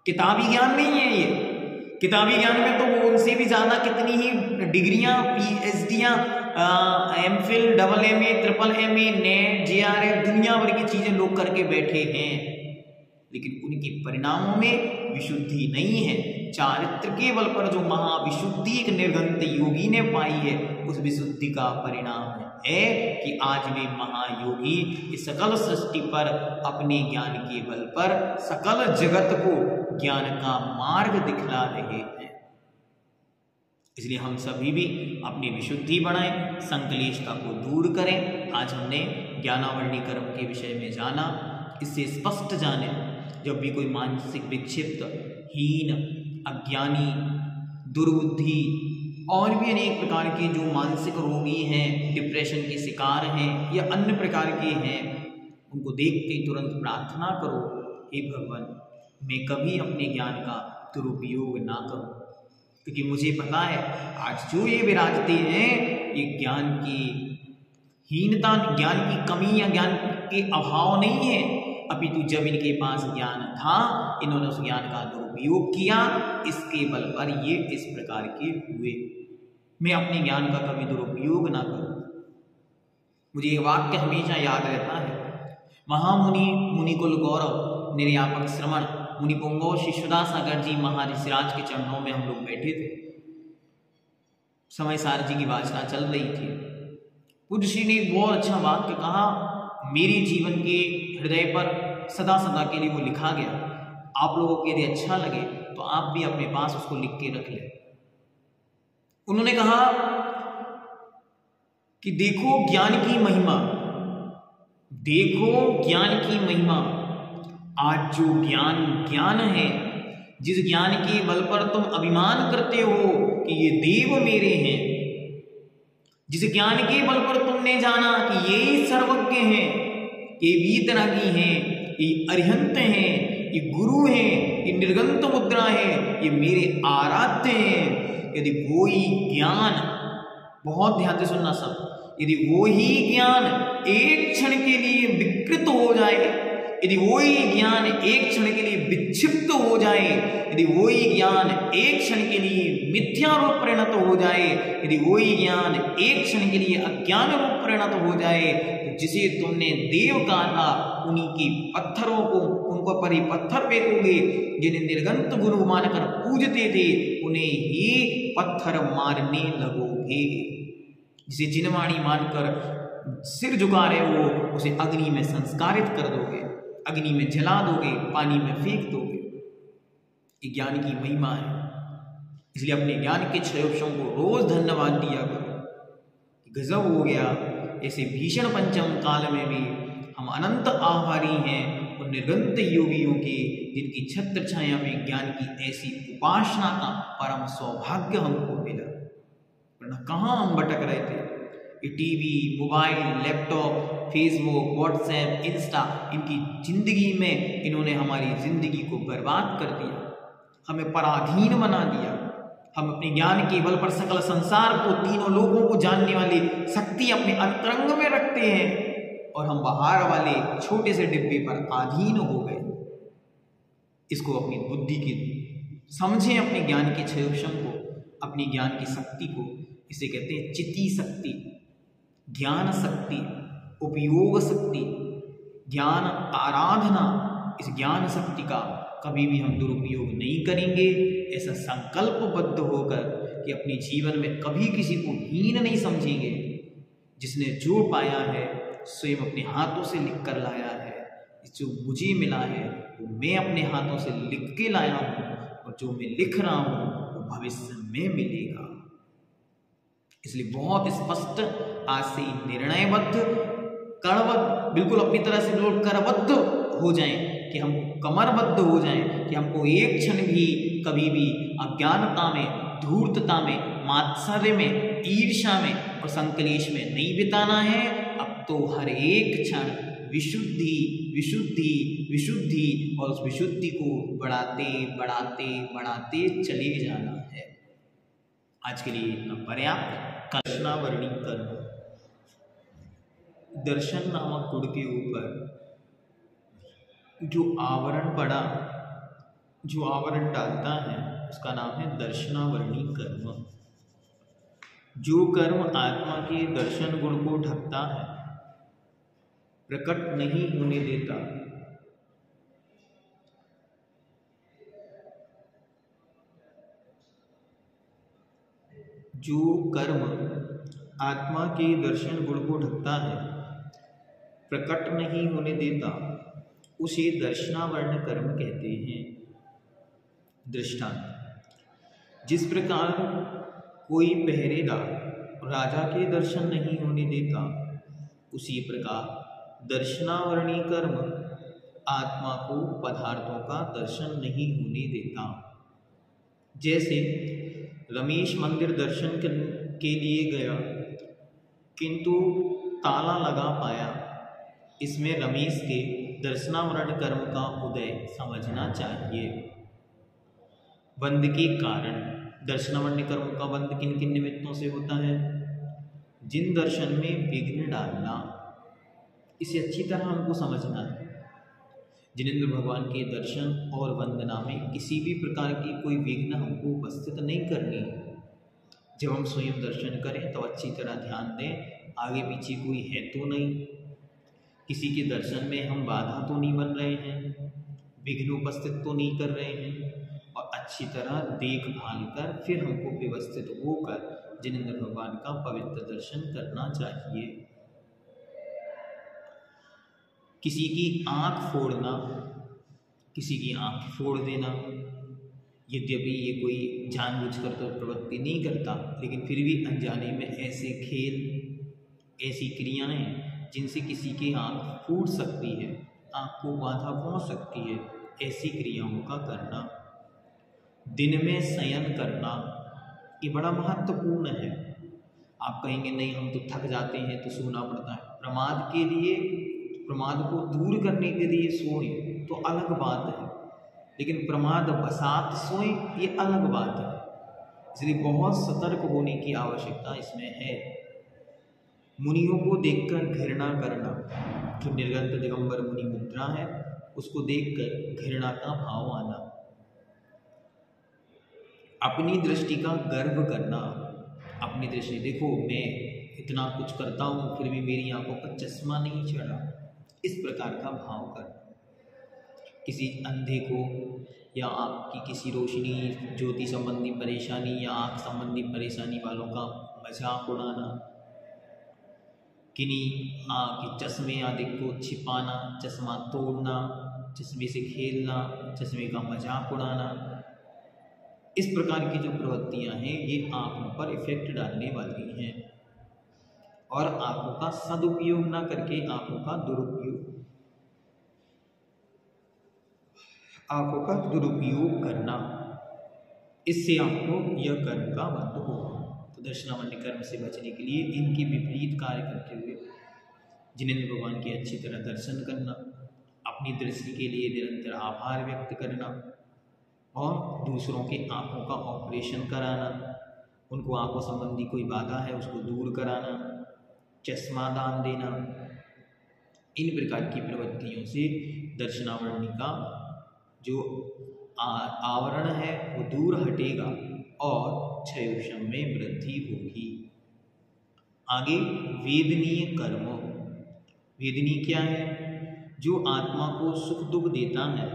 किताबी ज्ञान नहीं है ये। किताबी ज्ञान में तो वो उनसे भी ज्यादा कितनी ही डिग्रियां, PhDयां, MPhil, AA, MMA, net, JRF, दुनिया भर की चीजें लोग करके बैठे हैं, लेकिन उनके परिणामों में विशुद्धि नहीं है। चारित्र के बल पर जो महाविशुद्धि एक निर्घंत योगी ने पाई है, उस विशुद्धि का परिणाम है कि आज वे महायोगी इस सकल सृष्टि पर अपने ज्ञान के बल पर सकल जगत को ज्ञान का मार्ग दिखला रहे हैं। इसलिए हम सभी भी अपनी विशुद्धि बढ़ाएं, संकलेशता को दूर करें। आज हमने ज्ञानावरणी कर्म के विषय में जाना। इससे स्पष्ट जाने, जब भी कोई मानसिक विक्षिप्त, हीन, अज्ञानी, दुर्बुद्धि और भी अनेक प्रकार के जो मानसिक रोगी हैं, डिप्रेशन के शिकार हैं या अन्य प्रकार के हैं, उनको देख के तुरंत प्रार्थना करो, हे भगवान, मैं कभी अपने ज्ञान का दुरुपयोग ना करूं, क्योंकि मुझे पता है आज जो ये विराजते हैं, ये ज्ञान की हीनता, ज्ञान की कमी या ज्ञान के अभाव नहीं है, अपितु जब इनके पास ज्ञान था, इन्होंने उस ज्ञान का दुरुपयोग किया, इसके बल पर ये इस प्रकार के हुए। मैं अपने ज्ञान का कभी दुरुपयोग ना करूं। मुझे ये वाक्य हमेशा याद रहता है। महामुनि मुनिकुल गौरव निर्यापक श्रवण मुनि पुंगव श्री सुदास सागर जी महाराज सिराज के चरणों में हम लोग बैठे थे। समय सार जी की वाचना चल रही थी। पूज्य श्री ने बहुत अच्छा वाक्य कहा, मेरे जीवन के हृदय पर सदा सदा के लिए वो लिखा गया। आप लोगों को यदि अच्छा लगे तो आप भी अपने पास उसको लिख के रख लें। उन्होंने कहा कि देखो ज्ञान की महिमा, देखो ज्ञान की महिमा। आज जो ज्ञान है, जिस ज्ञान के बल पर तुम अभिमान करते हो कि ये देव मेरे हैं, जिस ज्ञान के बल पर तुमने जाना कि ये सर्वज्ञ हैं, ये वीतरागी हैं, ये अरिहंत हैं, ये गुरु हैं, ये निर्गंत मुद्रा है, ये मेरे आराध्य हैं। यदि वो ही ज्ञान, बहुत ध्यान से सुनना सब, यदि वो ही ज्ञान एक क्षण के लिए विकृत हो जाए, यदि वो ही ज्ञान एक क्षण के लिए विक्षिप्त हो जाए, यदि वो ही ज्ञान एक क्षण के लिए मिथ्या रूप परिणत हो जाए, यदि वो ही ज्ञान एक क्षण के लिए अज्ञान रूप परिणत हो जाए, तो जिसे तुमने देव कहा था, उन्हीं के पत्थरों को, उनको पर ही पत्थर फेंकोगे। जिन्हें निर्गंत गुरु मानकर पूजते थे, उन्हें ही पत्थर मारने लगोगे। जिसे जिनवाणी मानकर सिर झुका रहे हो, उसे अग्नि में संस्कारित कर दोगे, अग्नि में जला दोगे, पानी में फेंक दोगे। ये ज्ञान की महिमा है। इसलिए अपने ज्ञान के क्षयोक्षों को रोज धन्यवाद दिया करो। गजब हो गया, ऐसे भीषण पंचम काल में भी हम अनंत आभारी हैं उन निर्गंत योगियों के, जिनकी छत्र छाया में ज्ञान की ऐसी उपासना का परम सौभाग्य हमको मिला। वरना कहाँ हम भटक रहे थे। ये TV, mobile, laptop, Facebook, WhatsApp, Insta, इनकी जिंदगी में इन्होंने हमारी जिंदगी को बर्बाद कर दिया, हमें पराधीन बना दिया। हम अपने ज्ञान के बल पर सकल संसार को, तीनों लोगों को जानने वाली शक्ति अपने अंतरंग में रखते हैं, और हम बाहर वाले छोटे से डिब्बे पर अधीन हो गए। इसको अपनी बुद्धि की समझें, अपने ज्ञान के क्षयोक्षम को, अपनी ज्ञान की शक्ति को। इसे कहते हैं चिति शक्ति, ज्ञान शक्ति, उपयोग शक्ति, ज्ञान आराधना। इस ज्ञान शक्ति का कभी भी हम दुरुपयोग नहीं करेंगे। ऐसा संकल्पबद्ध होकर कि अपने जीवन में कभी किसी को हीन नहीं समझेंगे। जिसने जो पाया है स्वयं अपने हाथों से लिख कर लाया है। जो मुझे मिला है वो मैं अपने हाथों से लिख के लाया हूँ, और जो मैं लिख रहा हूँ वो भविष्य में मिलेगा। इसलिए बहुत स्पष्ट आज से निर्णयबद्ध, कड़बद्ध, बिल्कुल अपनी तरह से बिल्कुल करबद्ध हो जाएं कि हम कमरबद्ध हो जाएं कि हमको एक क्षण भी कभी भी अज्ञानता में, धूर्तता में, मात्सर्य में, ईर्ष्या में और संकलेश में नहीं बिताना है। अब तो हर एक क्षण विशुद्धि विशुद्धि विशुद्धि और उस विशुद्धि को बढ़ाते बढ़ाते बढ़ाते चले जाना है। आज के लिए इतना पर्याप्त। दर्शनावरणी कर्म, दर्शन नामक गुण के ऊपर जो आवरण पड़ा, जो आवरण डालता है, उसका नाम है दर्शनावरणी कर्म। जो कर्म आत्मा के दर्शन गुण को ढकता है, प्रकट नहीं होने देता, जो कर्म आत्मा के दर्शन गुण को ढकता है, प्रकट नहीं होने देता, उसे दर्शनावरण कर्म कहते हैं। दृष्टांत, जिस प्रकार कोई पहरेदार राजा के दर्शन नहीं होने देता, उसी प्रकार दर्शनावरणी कर्म आत्मा को पदार्थों का दर्शन नहीं होने देता। जैसे रमेश मंदिर दर्शन के लिए गया किंतु ताला लगा पाया, इसमें रमेश के दर्शनावरण कर्म का उदय समझना चाहिए। बंध के कारण, दर्शनावरण कर्म का बंध किन किन निमित्तों से होता है? जिन दर्शन में विघ्न डालना, इसे अच्छी तरह हमको समझना है। जिनेंद्र भगवान के दर्शन और वंदना में किसी भी प्रकार की कोई विघ्न हमको उपस्थित नहीं करनी है। जब हम स्वयं दर्शन करें तो अच्छी तरह ध्यान दें, आगे पीछे कोई है तो नहीं, किसी के दर्शन में हम बाधा तो नहीं बन रहे हैं, विघ्न उपस्थित तो नहीं कर रहे हैं, और अच्छी तरह देखभाल कर फिर हमको व्यवस्थित होकर जिनेंद्र भगवान का पवित्र दर्शन करना चाहिए। किसी की आँख फोड़ना, किसी की आँख फोड़ देना, यद्यपि ये कोई जानबूझकर तो प्रवृत्ति नहीं करता, लेकिन फिर भी अनजाने में ऐसे खेल, ऐसी क्रियाएं जिनसे किसी की आँख फूट सकती है, आँख को बाधा पहुँच सकती है, ऐसी क्रियाओं का करना। दिन में शयन करना, ये बड़ा महत्वपूर्ण है। आप कहेंगे नहीं हम तो थक जाते हैं तो सोना पड़ता है। प्रमाद के लिए, प्रमाद को दूर करने के लिए सोए तो अलग बात है, लेकिन प्रमाद बसात सोए ये अलग बात है। इसलिए बहुत सतर्क होने की आवश्यकता इसमें है। मुनियों को देखकर घृणा करना, जो निर्गंत दिगंबर मुनि मुद्रा है, उसको देखकर घृणा का भाव आना। अपनी दृष्टि का गर्व करना, अपनी दृष्टि, देखो मैं इतना कुछ करता हूँ फिर भी मेरी आंखों पर चश्मा नहीं चढ़ा, इस प्रकार का भाव करना। किसी अंधे को या आपकी किसी रोशनी ज्योति संबंधी परेशानी या आँख संबंधी परेशानी वालों का मजाक उड़ाना, किन्हीं आँख के चश्मे आदि को छिपाना, चश्मा तोड़ना, चश्मे से खेलना, चश्मे का मजाक उड़ाना, इस प्रकार की जो प्रवृत्तियाँ हैं ये आँखों पर इफेक्ट डालने वाली हैं। और आँखों का सदुपयोग ना करके आँखों का दुरुपयोग, आँखों का दुरुपयोग करना, इससे आपको यह कर्म का बंध होगा। तो दर्शनावरणी कर्म से बचने के लिए इनके विपरीत कार्य करते हुए जिनेंद्र भगवान की अच्छी तरह दर्शन करना, अपनी दृष्टि के लिए निरंतर आभार व्यक्त करना, और दूसरों के आँखों का ऑपरेशन कराना, उनको आँखों संबंधी कोई बाधा है उसको दूर कराना, चश्मा दान देना, इन प्रकार की प्रवृत्तियों से दर्शनावरणी का जो आवरण है वो दूर हटेगा और क्षयोक्षम में वृद्धि होगी। आगे वेदनीय कर्म। वेदनीय क्या है? जो आत्मा को सुख दुख देता है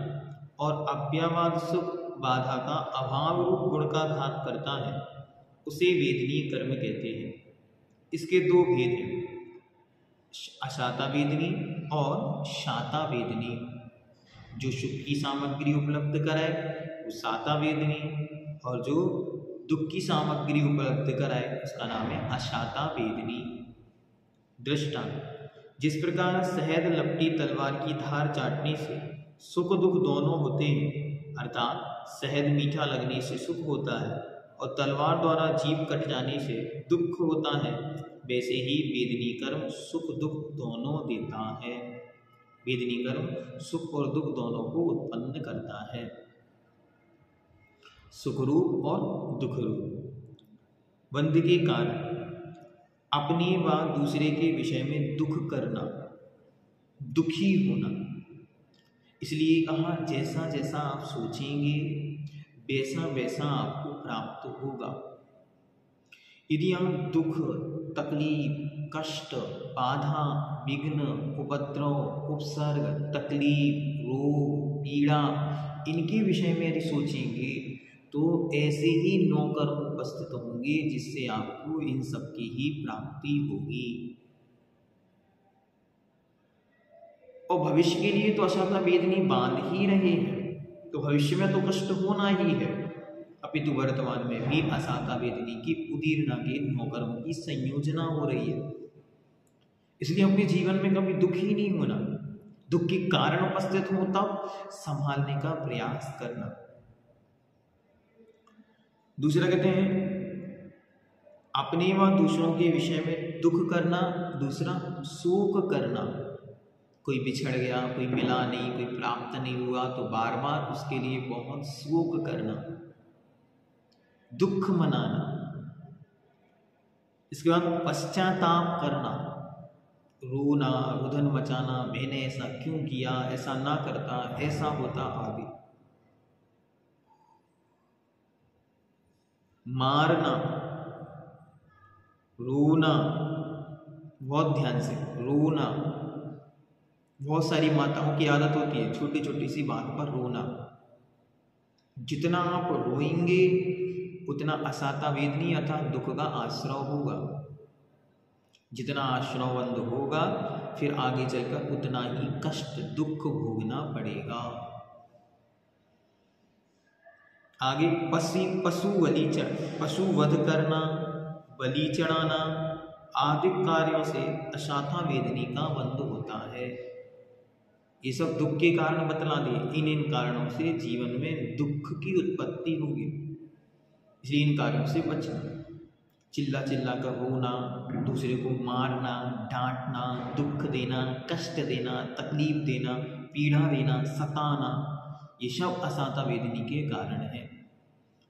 और अव्ययवाद सुख बाधा का अभाव रूप गुण का घात करता है, उसे वेदनीय कर्म कहते हैं। इसके दो भेद हैं, अशाता वेदनी और शाता वेदनी। जो सुख की सामग्री उपलब्ध कराए वो साता वेदनी, और जो दुख की सामग्री उपलब्ध कराए, उसका नाम है अशाता वेदनी। दृष्टांत, जिस प्रकार शहद लपटी तलवार की धार चाटने से सुख दुख दोनों होते हैं, अर्थात शहद मीठा लगने से सुख होता है और तलवार द्वारा जीभ कट जाने से दुख होता है, वैसे ही वेदनी कर्म सुख दुख दोनों देता है। वेदनी कर्म सुख और दुख दोनों को उत्पन्न करता है, सुख रूप और दुख रूप। बंध के कारण अपने व दूसरे के विषय में दुख करना, दुखी होना। इसलिए कहा जैसा जैसा आप सोचेंगे वैसा वैसा आपको प्राप्त होगा। यदि आप दुख, तकलीफ, कष्ट, बाधा, विघ्न, उपद्रव, उपसर्ग, तकलीफ, रोग, पीड़ा, इनके विषय में यदि सोचेंगे तो ऐसे ही 9 कर्म उपस्थित होंगे जिससे आपको इन सब की ही प्राप्ति होगी। और भविष्य के लिए तो अशाता वेदनी बांध ही रहे हैं, तो भविष्य में तो कष्ट होना ही है, अपितु वर्तमान में भी अशाता वेदनी की उदीर्णा के 9 कर्मों की संयोजना हो रही है। इसलिए अपने जीवन में कभी दुख ही नहीं होना, दुख के कारण उपस्थित हो तब संभालने का प्रयास करना। दूसरा कहते हैं अपने व दूसरों के विषय में दुख करना, दूसरा शोक करना। कोई बिछड़ गया, कोई मिला नहीं, कोई प्राप्त नहीं हुआ तो बार बार उसके लिए बहुत शोक करना, दुख मनाना। इसके बाद पश्चाताप करना, रोना, रुदन मचाना, मैंने ऐसा क्यों किया, ऐसा ना करता, ऐसा होता आदि। मारना, रोना, बहुत ध्यान से रोना। बहुत सारी माताओं की आदत होती है छोटी छोटी सी बात पर रोना। जितना आप रोएंगे उतना अशाता वेदनी अर्थात दुख का आश्रय होगा। जितना आश्रय बंद होगा फिर आगे चलकर उतना ही कष्ट, दुख भोगना पड़ेगा। आगे पशु वध करना, बलि चढ़ाना आदि कार्यों से अशाता वेदनी का बंध होता है। ये सब दुख के कारण बतला दिए। इन कारणों से जीवन में दुख की उत्पत्ति होगी, इसलिए इन कार्यों से बचना। चिल्ला चिल्ला कर रोना, दूसरे को मारना, डांटना, दुख देना, कष्ट देना, तकलीफ देना, पीड़ा देना, सताना, ये सब अशाता वेदनी के कारण है।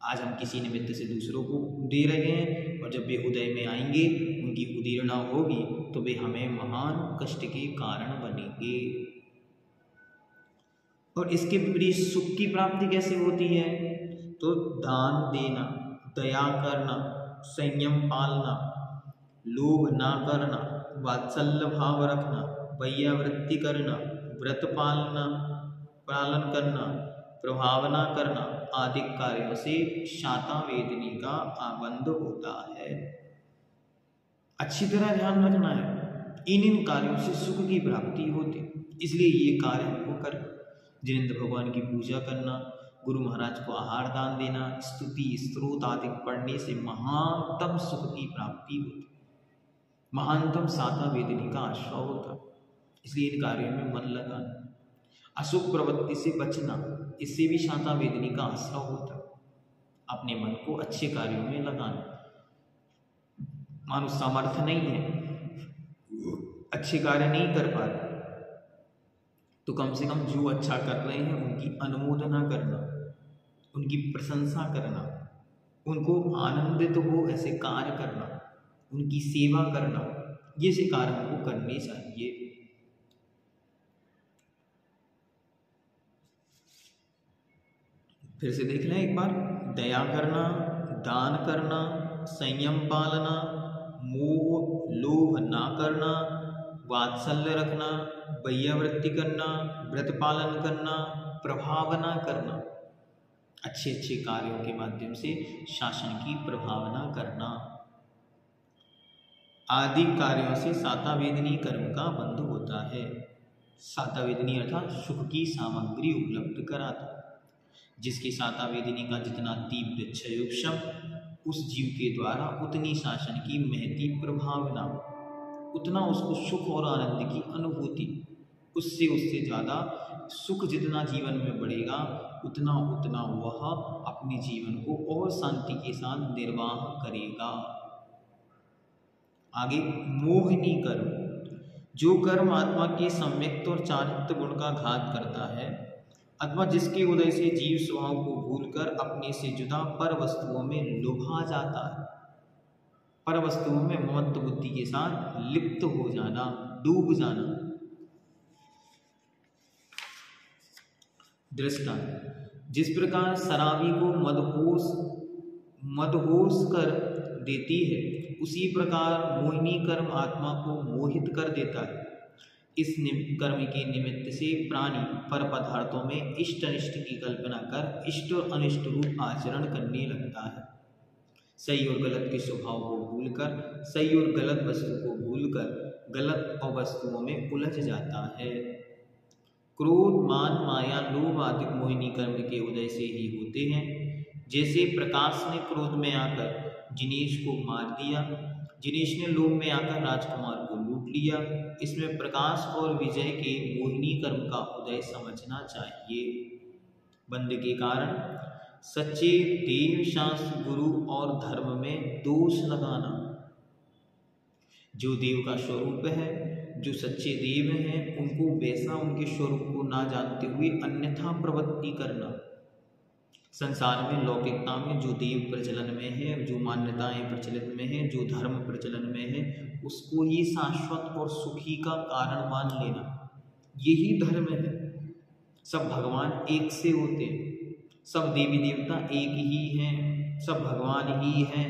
आज हम किसी निमित्त से दूसरों को दे रहे हैं और जब वे उदय में आएंगे, उनकी उदीर्णा होगी तो वे हमें महान कष्ट के कारण बनेंगे। और इसके विपरीत सुख की प्राप्ति कैसे होती है? तो दान देना, दया करना, संयम पालना, लोभ ना करना, वात्सल्य भाव रखना, वैयावृत्ति करना, व्रत पालन करना, प्रभावना करना आदि कार्यों से शाता वेदनी का आबंध होता है। अच्छी तरह ध्यान रखना है, इन कार्यों से सुख की प्राप्ति होती, इसलिए ये कार्य हमको कर। जिनेंद्र भगवान की पूजा करना, गुरु महाराज को आहार दान देना, स्तुति स्त्रोत आदि पढ़ने से महानतम सुख की प्राप्ति होती, महानतम शाता वेदनी का आश्रय होता। इसलिए इन कार्यों में मन लगाना, अशुभ प्रवृत्ति से बचना, इससे भी शाता वेदनी का आश्रय होता। अपने मन को अच्छे कार्यों में लगाना। मानो सामर्थ्य नहीं है, अच्छे कार्य नहीं कर पा रहे, तो कम से कम जो अच्छा कर रहे हैं उनकी अनुमोदना करना, उनकी प्रशंसा करना, उनको आनंदित हो ऐसे कार्य करना, उनकी सेवा करना, ये से कार्य हमको करने चाहिए। फिर से देख लें एक बार। दया करना, दान करना, संयम पालना, मोह लोभ ना करना, वात्सल्य रखना, वैयावृत्ति करना, व्रत पालन करना, प्रभावना करना, अच्छे अच्छे कार्यों के माध्यम से शासन की प्रभावना करना आदि कार्यों से शाता वेदनी कर्म का बंध होता है। शाता वेदनी अर्थात सुख की सामग्री उपलब्ध कराता। जिसके शाता वेदनी का जितना तीव्र क्षयोक्षम उस जीव के द्वारा उतनी शासन की महती प्रभावना, उतना उसको सुख और आनंद की अनुभूति, उससे ज़्यादा सुख जितना जीवन में बढ़ेगा उतना उतना वह अपने जीवन को और शांति के साथ निर्वाह करेगा। आगे मोहिनी कर्म, जो कर्म आत्मा के सम्यक्त और चारित्र गुण का घात करता है अथवा जिसके उदय से जीव स्वभाव को भूलकर अपने से जुदा पर वस्तुओं में लुभा जाता है, पर वस्तुओं में ममत्व बुद्धि के साथ लिप्त हो जाना, डूब जाना। दृष्टांत, जिस प्रकार शराबी को मदहोश कर देती है उसी प्रकार मोहिनी कर्म आत्मा को मोहित कर देता है। इस कर्म के निमित्त से प्राणी पर पदार्थों में इष्ट अनिष्ट की कल्पना कर इष्ट और अनिष्ट रूप आचरण करने लगता है। सही और गलत के स्वभाव को भूलकर, सही और गलत वस्तु को भूलकर गलत और वस्तुओं में उलझ जाता है। क्रोध, मान, माया, लोभ आदि मोहिनी कर्म के उदय से ही होते हैं। जैसे प्रकाश ने क्रोध में आकर जिनेश को मार दिया, जिनेश ने लोभ में आकर राजकुमार को लूट लिया। इसमें प्रकाश और विजय के मोहिनी कर्म का उदय समझना चाहिए। बंध के कारण सच्चे देव, शास्त्र, गुरु और धर्म में दोष लगाना। जो देव का स्वरूप है, जो सच्चे देव हैं, उनको वैसा उनके स्वरूप को ना जानते हुए अन्यथा प्रवृत्ति करना। संसार में लौकिकता में जो देव प्रचलन में है, जो मान्यताएं प्रचलित में है, जो धर्म प्रचलन में है, उसको ही शाश्वत और सुखी का कारण मान लेना, यही धर्म है। सब भगवान एक से होते हैं, सब देवी देवता एक ही हैं, सब भगवान ही हैं।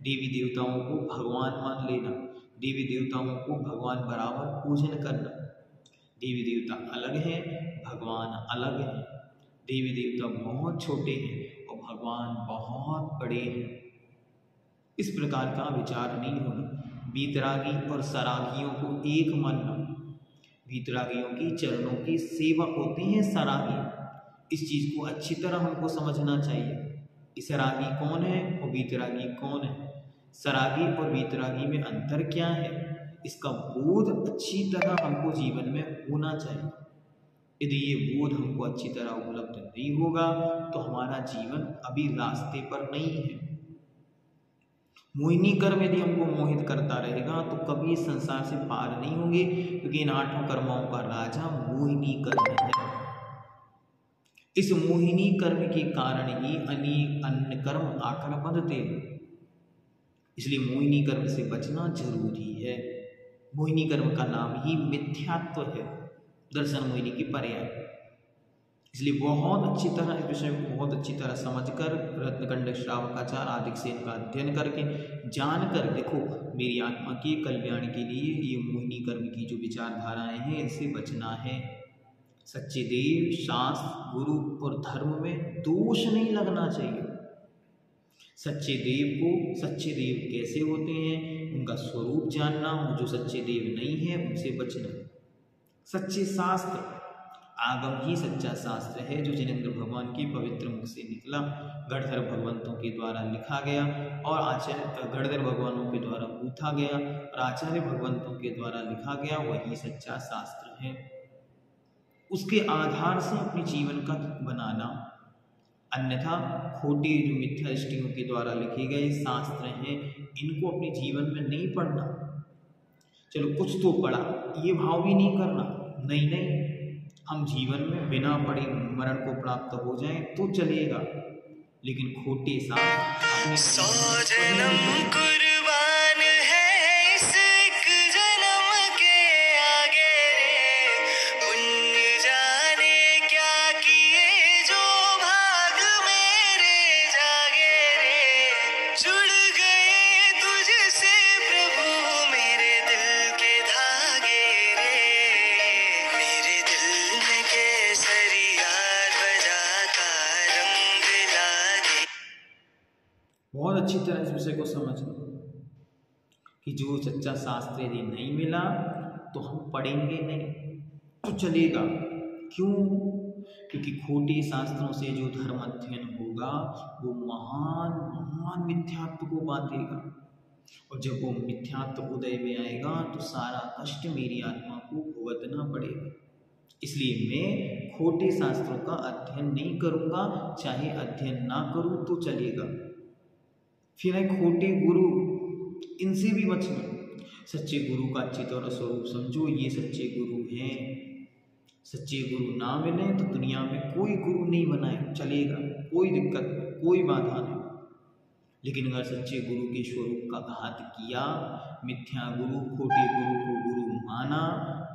देवी देवताओं को भगवान मान लेना, देवी देवताओं को भगवान बराबर पूजन करना। देवी देवता अलग हैं, भगवान अलग हैं। देवी देवता बहुत छोटे हैं और भगवान बहुत बड़े हैं। इस प्रकार का विचार नहीं होना। वीतरागी और सरागियों को एक मानना। वीतरागियों की चरणों की सेवक होते हैं सरागी। इस चीज़ को अच्छी तरह हमको समझना चाहिए कि सरागी कौन है और वीतरागी कौन है। सरागी और वीतरागी में अंतर क्या है, इसका बोध अच्छी तरह हमको जीवन में होना चाहिए। यदि ये बोध हमको अच्छी तरह उपलब्ध नहीं होगा तो हमारा जीवन अभी रास्ते पर नहीं है। मोहिनी कर्म यदि हमको मोहित करता रहेगा तो कभी इस संसार से पार नहीं होंगे, क्योंकि इन 8 कर्मों का राजा मोहिनी कर्म है। इस मोहिनी कर्म के कारण ही अनेक अन्य कर्म आकर बंधते हैं। इसलिए मोहिनी कर्म से बचना जरूरी है। मोहिनी कर्म का नाम ही मिथ्यात्व है, दर्शन मोहिनी की पर्याय। इसलिए बहुत अच्छी तरह इस विषय को बहुत अच्छी तरह समझकर रत्नकंड, श्रावकाचार आदि से इनका अध्ययन करके जानकर, देखो मेरी आत्मा के कल्याण के लिए ये मोहिनी कर्म की जो विचारधाराएं हैं इनसे बचना है। सच्चे देव, शास्त्र, गुरु और धर्म में दोष नहीं लगना चाहिए। सच्चे देव को सच्चे देव कैसे होते हैं उनका स्वरूप जानना, जो सच्चे देव नहीं है उनसे बचना। सच्चे शास्त्र, आगम ही सच्चा शास्त्र है जो जिनेंद्र भगवान के पवित्र मुख से निकला, गणधर भगवंतों के द्वारा लिखा गया और आचार्य गणधर भगवानों के द्वारा पूछा गया और आचार्य भगवंतों के द्वारा लिखा गया, वही सच्चा शास्त्र है। उसके आधार से अपने जीवन का बनाना, अन्यथा खोटे जो मिथ्या दृष्टियों के द्वारा लिखे गए शास्त्र हैं इनको अपने जीवन में नहीं पढ़ना। चलो कुछ तो पढ़ा, ये भाव भी नहीं करना, नहीं हम जीवन में बिना पढ़े मरण को प्राप्त हो जाएं तो चलेगा, लेकिन खोटे शास्त्र 100 जन्म कुर्बान है इस एक जन्म के आगे रे, पुण्य जाने क्या किए जो भाग मेरे जागे रे, जुड़ गए तुझसे प्रभु मेरे दिल के धागे रे, मेरे दिल में केसरिया ध्वजा का रंग लागे। बहुत अच्छी तरह इस विषय को समझना कि जो सच्चा शास्त्र यदि नहीं मिला तो हम पढ़ेंगे नहीं तो चलेगा। क्यों? क्योंकि खोटे शास्त्रों से जो धर्म अध्ययन होगा वो महान महान मिथ्यात्व को बांधेगा, और जब वो मिथ्यात्व उदय में आएगा तो सारा कष्ट मेरी आत्मा को भुगतना पड़ेगा। इसलिए मैं खोटे शास्त्रों का अध्ययन नहीं करूँगा, चाहे अध्ययन ना करूँ तो चलेगा। फिर है खोटे गुरु, इनसे भी बचना। सच्चे गुरु का चित्त और स्वरूप समझो, ये सच्चे गुरु हैं। सच्चे गुरु ना मिले तो दुनिया में कोई गुरु नहीं बनाए चलेगा, कोई दिक्कत नहीं, कोई बाधा नहीं। लेकिन अगर सच्चे गुरु के स्वरूप का घात किया, मिथ्या गुरु खोटे गुरु को गुरु माना,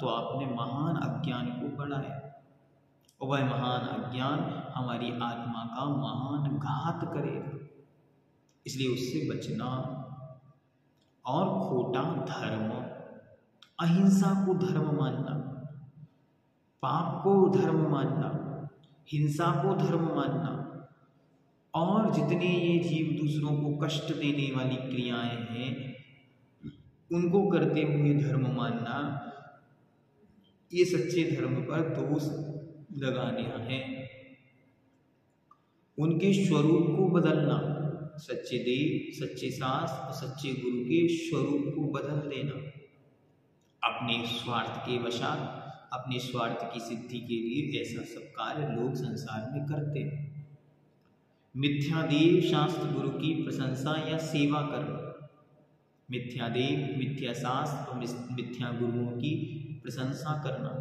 तो आपने महान अज्ञान को बढ़ाया, और वह महान अज्ञान हमारी आत्मा का महान घात करेगा। इसलिए उससे बचना। और खोटा धर्म, अहिंसा को धर्म मानना, पाप को धर्म मानना, हिंसा को धर्म मानना, और जितने ये जीव दूसरों को कष्ट देने वाली क्रियाएं हैं उनको करते हुए धर्म मानना, ये सच्चे धर्म पर दोष लगाने हैं। उनके स्वरूप को बदलना, सच्चे देव, सच्चे शास्त्र और सच्चे गुरु के स्वरूप को बदल देना। अपने स्वार्थ के वशात, अपने स्वार्थ की सिद्धि के लिए ऐसा सब कार्य लोग संसार में करते हैं। मिथ्या देव, शास्त्र, गुरु की प्रशंसा या सेवा करना। मिथ्या देव, मिथ्या शास्त्र और मिथ्या गुरुओं की प्रशंसा करना,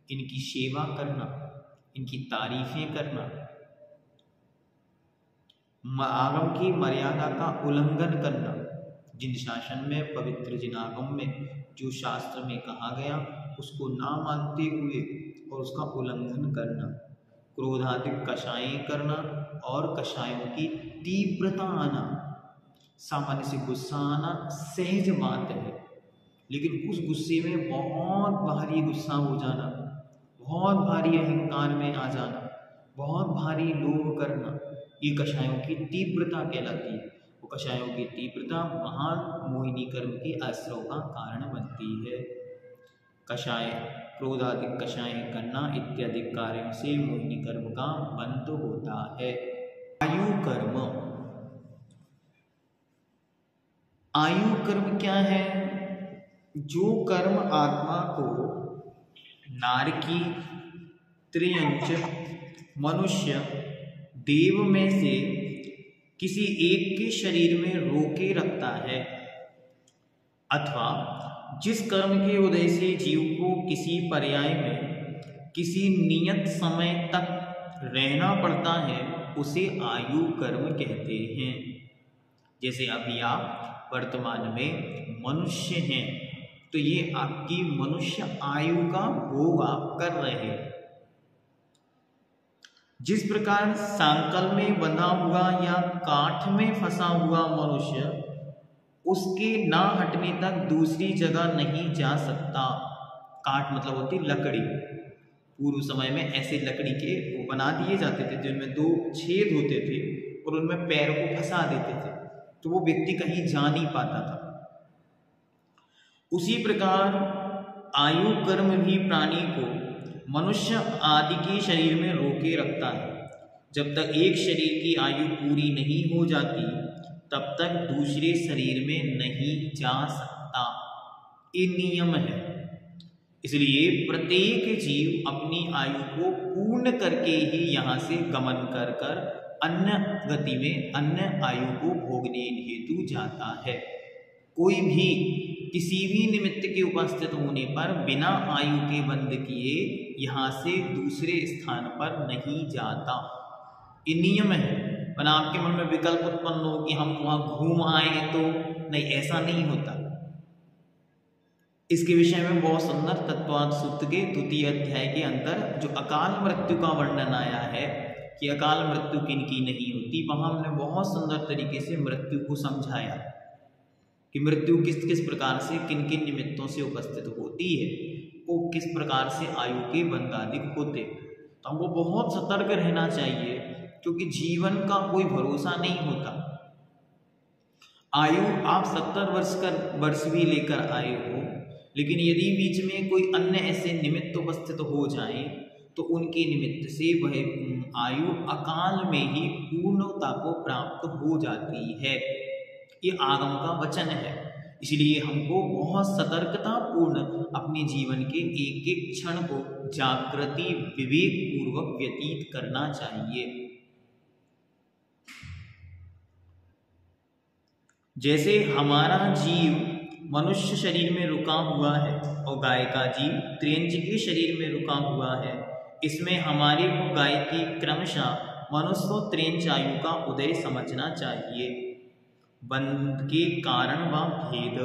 इनकी सेवा करना, इनकी तारीफें करना, आगम की मर्यादा का उल्लंघन करना। जिन शासन में, पवित्र जिन आगम में जो शास्त्र में कहा गया उसको ना मानते हुए और उसका उल्लंघन करना, क्रोधाधिक कषायें करना और कषायों की तीव्रता आना। सामान्य से गुस्सा आना सहज बात है, लेकिन उस गुस्से में बहुत भारी गुस्सा हो जाना, बहुत भारी अहंकार में आ जाना, बहुत भारी लोभ करना, ये कषायों की तीव्रता कहलाती है। वो कषायों की तीव्रता महान मोहिनी कर्म के आश्रव का कारण बनती है। कषाय, क्रोधाधिक कषायें करना इत्यादि कार्यों से मोहिनी कर्म का बंध होता है। आयु कर्म, आयु कर्म क्या है? जो कर्म आत्मा को नारकी, त्रियंच, मनुष्य, देव में से किसी एक के शरीर में रोके रखता है, अथवा जिस कर्म के उदय से जीव को किसी पर्याय में किसी नियत समय तक रहना पड़ता है, उसे आयु कर्म कहते हैं। जैसे अभी आप वर्तमान में मनुष्य हैं, तो ये आपकी मनुष्य आयु का भोग आप कर रहे हैं। जिस प्रकार सांकल में बंधा हुआ या काठ में फंसा हुआ मनुष्य उसके ना हटने तक दूसरी जगह नहीं जा सकता। काठ मतलब होती लकड़ी। पूर्व समय में ऐसे लकड़ी के वो बना दिए जाते थे जिनमें 2 छेद होते थे और उनमें पैर को फंसा देते थे, तो वो व्यक्ति कहीं जा नहीं पाता था। उसी प्रकार आयु कर्म भी प्राणी को मनुष्य आदि के शरीर में रोके रखता है। जब तक एक शरीर की आयु पूरी नहीं हो जाती तब तक दूसरे शरीर में नहीं जा सकता। ये नियम है। इसलिए प्रत्येक जीव अपनी आयु को पूर्ण करके ही यहाँ से गमन कर कर अन्य गति में अन्य आयु को भोगने हेतु जाता है। कोई भी किसी भी निमित्त के उपस्थित होने पर बिना आयु के बंध किए यहाँ से दूसरे स्थान पर नहीं जाता। ये नियम है। पर आपके मन में विकल्प उत्पन्न हो कि हम वहाँ घूम आए तो नहीं, ऐसा नहीं होता। इसके विषय में बहुत सुंदर तत्वार्थ सूत्र के 2 अध्याय के अंदर जो अकाल मृत्यु का वर्णन आया है कि अकाल मृत्यु किनकी नहीं होती, वहां हमने बहुत सुंदर तरीके से मृत्यु को समझाया कि मृत्यु किस किस प्रकार से किन किन निमित्तों से उपस्थित होती है, वो किस प्रकार से आयु के बंधाधिक होते। तो हमको बहुत सतर्क रहना चाहिए क्योंकि जीवन का कोई भरोसा नहीं होता। आयु आप 70 वर्ष भी लेकर आए हो, लेकिन यदि बीच में कोई अन्य ऐसे निमित्त उपस्थित हो जाए तो उनके निमित्त से वह आयु अकाल में ही पूर्णता को प्राप्त हो जाती है। ये आगम का वचन है। इसलिए हमको बहुत सतर्कतापूर्ण अपने जीवन के एक एक क्षण को जागृति विवेक पूर्वक व्यतीत करना चाहिए। जैसे हमारा जीव मनुष्य शरीर में रुका हुआ है और गाय का जीव त्रियंच के शरीर में रुका हुआ है, इसमें हमारे को गाय की क्रमशः मनुष्य त्रियंच आयु का उदय समझना चाहिए। बंध के कारण व भेद,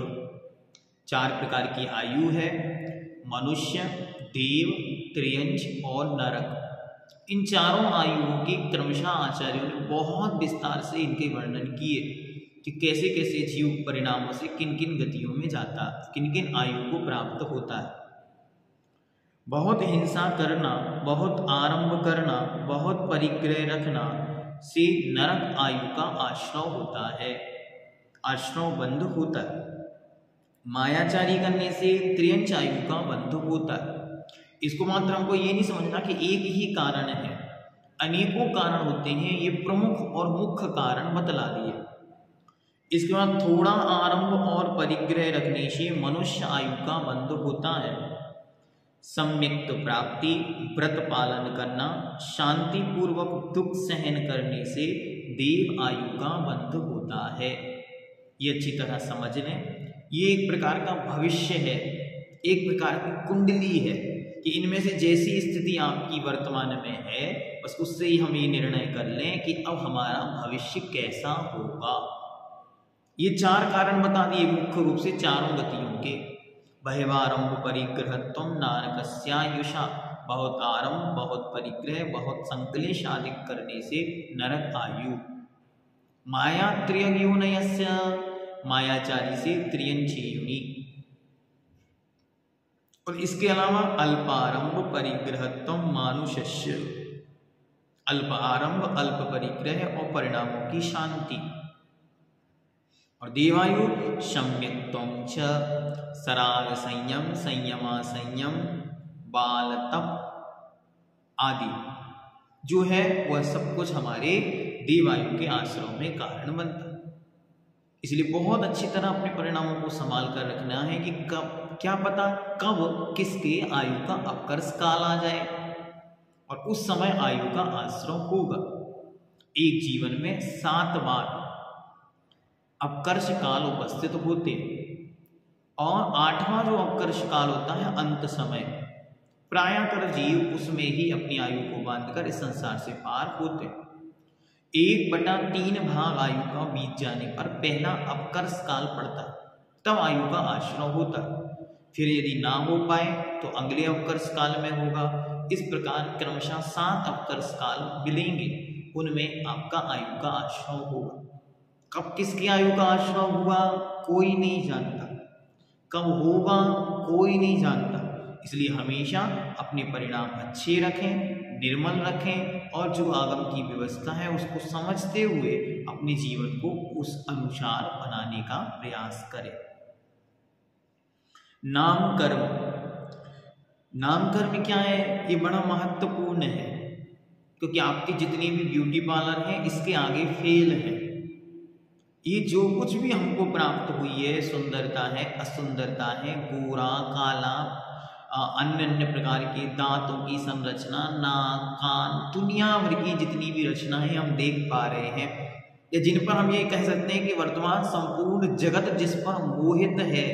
4 प्रकार की आयु है, मनुष्य, देव, त्रियंच और नरक। इन चारों आयुओं के क्रमशः आचार्यों ने बहुत विस्तार से इनके वर्णन किए कि कैसे कैसे जीव परिणामों से किन किन गतियों में जाता, किन किन आयु को प्राप्त होता है। बहुत हिंसा करना, बहुत आरंभ करना, बहुत परिग्रह रखना से नरक आयु का आश्रय होता है, आश्रय बंध होता है। मायाचारी करने से त्रियंच आयु का बंध होता है। इसको मात्र हमको ये नहीं समझना कि एक ही कारण है, अनेकों कारण होते हैं। ये प्रमुख और मुख्य कारण बतला दिए। इसके बाद थोड़ा आरंभ और परिग्रह रखने से मनुष्य आयु का बंध होता है। सम्यक्त प्राप्ति, व्रत पालन करना, शांति पूर्वक दुख सहन करने से देव आयु का बंध होता है। ये अच्छी तरह समझ लें। ये एक प्रकार का भविष्य है, एक प्रकार की कुंडली है कि इनमें से जैसी स्थिति आपकी वर्तमान में है, बस उससे ही हम ये निर्णय कर लें कि अब हमारा भविष्य कैसा होगा। ये 4 कारण बता दिए मुख्य रूप से चारों गतियों के। बहवारंभ परिग्रहत्व नारकस्यायुषा, बहुत आरंभ, बहुत परिग्रह, बहुत संकलेश आदि करने से नरक आयु। माया त्रिययोनयस्य, मायाचारी से त्रियंची योनि। और इसके अलावा अल्पारंभ परिग्रहत्व मानुष्य, अल्प आरंभ, अल्प परिग्रह और परिणामों की शांति। और देवायु सम्यक्त्वं च, सराग संयम, संयमा संयम, बाल तप आदि जो है वह सब कुछ हमारे देवायु के आश्रम में कारण बनता है। इसलिए बहुत अच्छी तरह अपने परिणामों को संभाल कर रखना है कि कब, क्या पता कब किसके आयु का अपकर्ष काल आ जाए और उस समय आयु का आश्रम होगा। एक जीवन में 7 बार अपकर्ष काल उपस्थित होते और 8वां जो अपकर्ष काल होता है अंत समय, प्रायकर जीव उसमें ही अपनी आयु को बांधकर इस संसार से पार होते। 1/3 भाग आयु का बीत जाने पर पहला अपकर्ष काल पड़ता, तब आयु का आश्रय होता। फिर यदि ना हो पाए तो अगले अपकर्ष काल में होगा। इस प्रकार क्रमशः 7 अपकर्ष काल मिलेंगे, उनमें आपका आयु का आश्रय होगा। कब किसकी आयु का आश्रय हुआ कोई नहीं जानता, कब होगा कोई नहीं जानता। इसलिए हमेशा अपने परिणाम अच्छे रखें, निर्मल रखें और जो आगम की व्यवस्था है उसको समझते हुए अपने जीवन को उस अनुसार बनाने का प्रयास करें। नाम कर्म, नाम कर्म क्या है? ये बड़ा महत्वपूर्ण है, क्योंकि आपके जितने भी ब्यूटी पार्लर हैं इसके आगे फेल है। ये जो कुछ भी हमको प्राप्त हुई है, सुंदरता है, असुंदरता है, गोरा काला, अन्य अन्य प्रकार के दांतों की संरचना, नाक कान, दुनिया भर की जितनी भी रचनाएं हम देख पा रहे हैं, या जिन पर हम ये कह सकते हैं कि वर्तमान संपूर्ण जगत जिस पर मोहित है,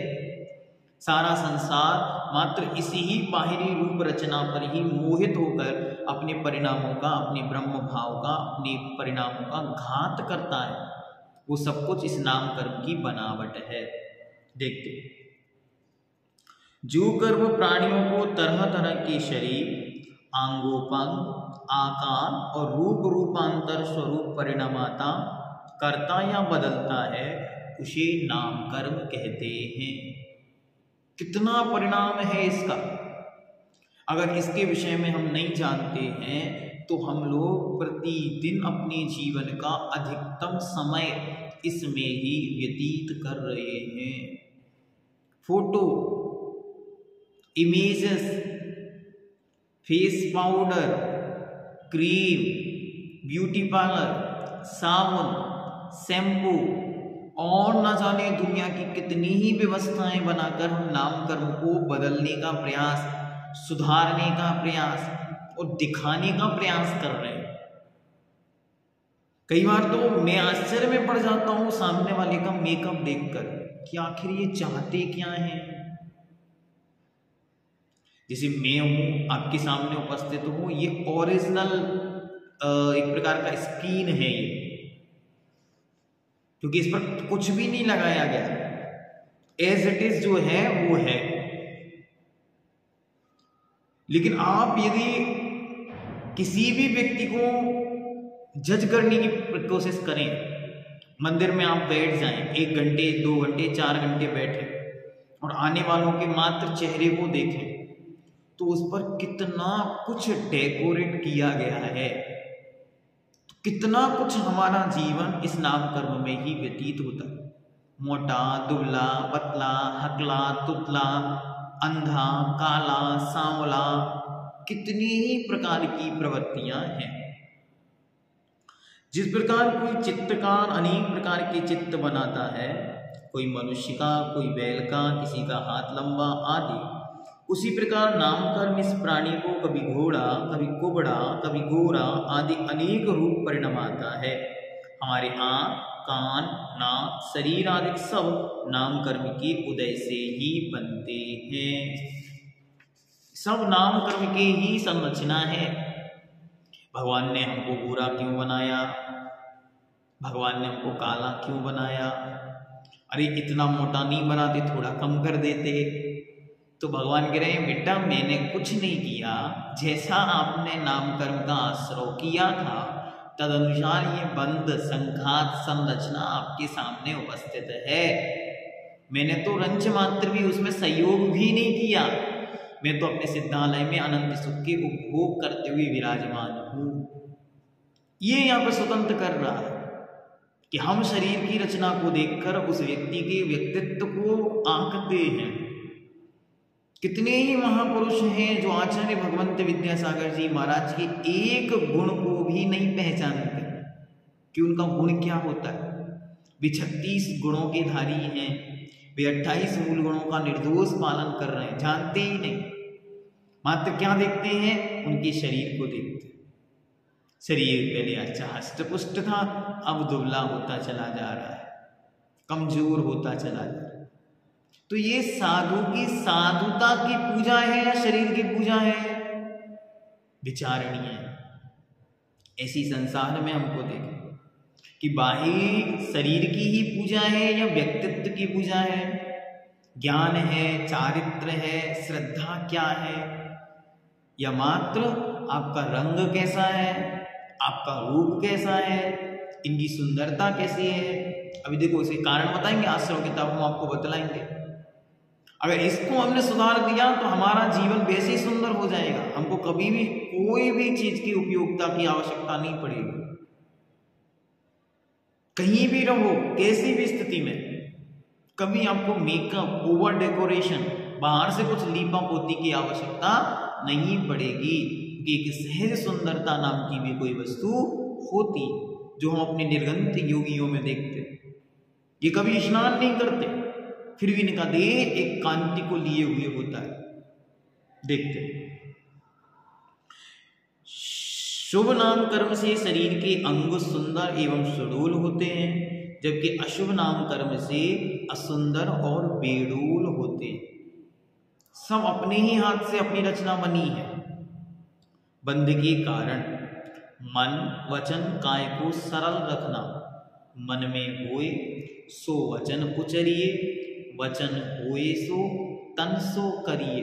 सारा संसार मात्र इसी ही बाहरी रूप रचना पर ही मोहित होकर अपने परिणामों का, अपने ब्रह्म भाव का, अपने परिणामों का घात करता है। वो सब कुछ इस नाम कर्म की बनावट है। देखते, जो कर्म प्राणियों को तरह तरह के शरीर, आंगोपांग, आकार और रूप रूपांतर स्वरूप परिणामाता करता या बदलता है, उसे नाम कर्म कहते हैं। कितना परिणाम है इसका, अगर इसके विषय में हम नहीं जानते हैं तो हम लोग प्रतिदिन अपने जीवन का अधिकतम समय इसमें ही व्यतीत कर रहे हैं। Photo, images, face powder, cream, beauty parlour, साबुन, शैम्पू और न जाने दुनिया की कितनी ही व्यवस्थाएं बनाकर हम नाम कर्म को बदलने का प्रयास, सुधारने का प्रयास और दिखाने का प्रयास कर रहे हैं। कई बार तो मैं आश्चर्य में पड़ जाता हूं सामने वाले का मेकअप देखकर कि आखिर ये चाहते क्या हैं। जैसे मैं हूं, आपके सामने उपस्थित हूं, ये ओरिजिनल एक प्रकार का स्किन है ये, क्योंकि इस पर कुछ भी नहीं लगाया गया, एज इट इज जो है वो है। लेकिन आप यदि किसी भी व्यक्ति को जज करने की कोशिश करें, मंदिर में आप बैठ जाएं, 1 घंटे 2 घंटे 4 घंटे बैठे और आने वालों के मात्र चेहरे को देखें, तो उस पर कितना कुछ डेकोरेट किया गया है, तो कितना कुछ हमारा जीवन इस नाम कर्म में ही व्यतीत होता है। मोटा, दुबला, पतला, हकला, तुतला, अंधा, काला, सांवला, कितनी ही प्रकार की प्रवृत्तियां हैं। जिस प्रकार कोई चित्रकार अनेक प्रकार के चित्र बनाता है, कोई मनुष्य का, कोई बैल का, किसी का हाथ लंबा आदि, उसी प्रकार नामकर्म इस प्राणी को कभी घोड़ा, कभी कुबड़ा, कभी गोरा आदि अनेक रूप परिणमाता है। हमारे आँख, कान, नाक, शरीर आदि सब नामकर्म के उदय से ही बनते हैं। सब नामकर्म के ही संरचना है। भगवान ने हमको गोरा क्यों बनाया, भगवान ने हमको काला क्यों बनाया, अरे इतना मोटा नहीं बनाते, थोड़ा कम कर देते। तो भगवान कह रहे हैं बेटा मैंने कुछ नहीं किया, जैसा आपने नामकर्म का आश्रय किया था तदनुसार ये बंध संघात संरचना आपके सामने उपस्थित है। मैंने तो रंच मात्र भी उसमें सहयोग भी नहीं किया, मैं तो अपने सिद्धालय में अनंत सुख के उपभोग करते हुए विराजमान हूं। ये यहाँ पर स्वतंत्र कर रहा है कि हम शरीर की रचना को देखकर उस व्यक्ति के व्यक्तित्व को आंकते हैं। कितने ही महापुरुष हैं जो आचार्य भगवंत विद्यासागर जी महाराज के एक गुण को भी नहीं पहचानते कि उनका गुण क्या होता है। वे 36 गुणों के धारी हैं, वे 28 मूल गुणों का निर्दोष पालन कर रहे हैं, जानते ही नहीं। मात्र क्या देखते हैं, उनके शरीर को देखते हैं। शरीर पहले अच्छा हष्ट-पुष्ट था, अब दुबला होता चला जा रहा है, कमजोर होता चला जा रहा है। तो ये साधु की साधुता की पूजा है या शरीर की पूजा है, विचारणीय है। ऐसी संसार में हमको देखें कि बाह्य शरीर की ही पूजा है या व्यक्तित्व की पूजा है, ज्ञान है, चारित्र है, श्रद्धा क्या है, या मात्र आपका रंग कैसा है, आपका रूप कैसा है, इनकी सुंदरता कैसी है। अभी देखो इसके कारण बताएंगे, आश्रम किताब हम आपको बतलाएंगे। अगर इसको हमने सुधार दिया तो हमारा जीवन वैसे ही सुंदर हो जाएगा, हमको कभी भी कोई भी चीज की उपयोगिता की आवश्यकता नहीं पड़ेगी। कहीं भी रहो, कैसी भी स्थिति में, कभी आपको मेकअप, ओवर डेकोरेशन, बाहर से कुछ लीपा पोती की आवश्यकता नहीं पड़ेगी। एक सहज सुंदरता नाम की भी कोई वस्तु होती जो हम अपने निर्गंत योगियों में देखते। ये कभी स्नान नहीं करते, फिर भी इनका देह एक कांति को लिए हुए होता है, देखते। शुभ नाम कर्म से शरीर के अंग सुंदर एवं सुडोल होते हैं, जबकि अशुभ नाम कर्म से असुंदर और बेडोल होते हैं। सब अपने ही हाथ से अपनी रचना बनी है। बंध के कारण मन, वचन, काय को सरल रखना। मन में होए सो वचन उचरिए, वचन होए सो तन सो करिए।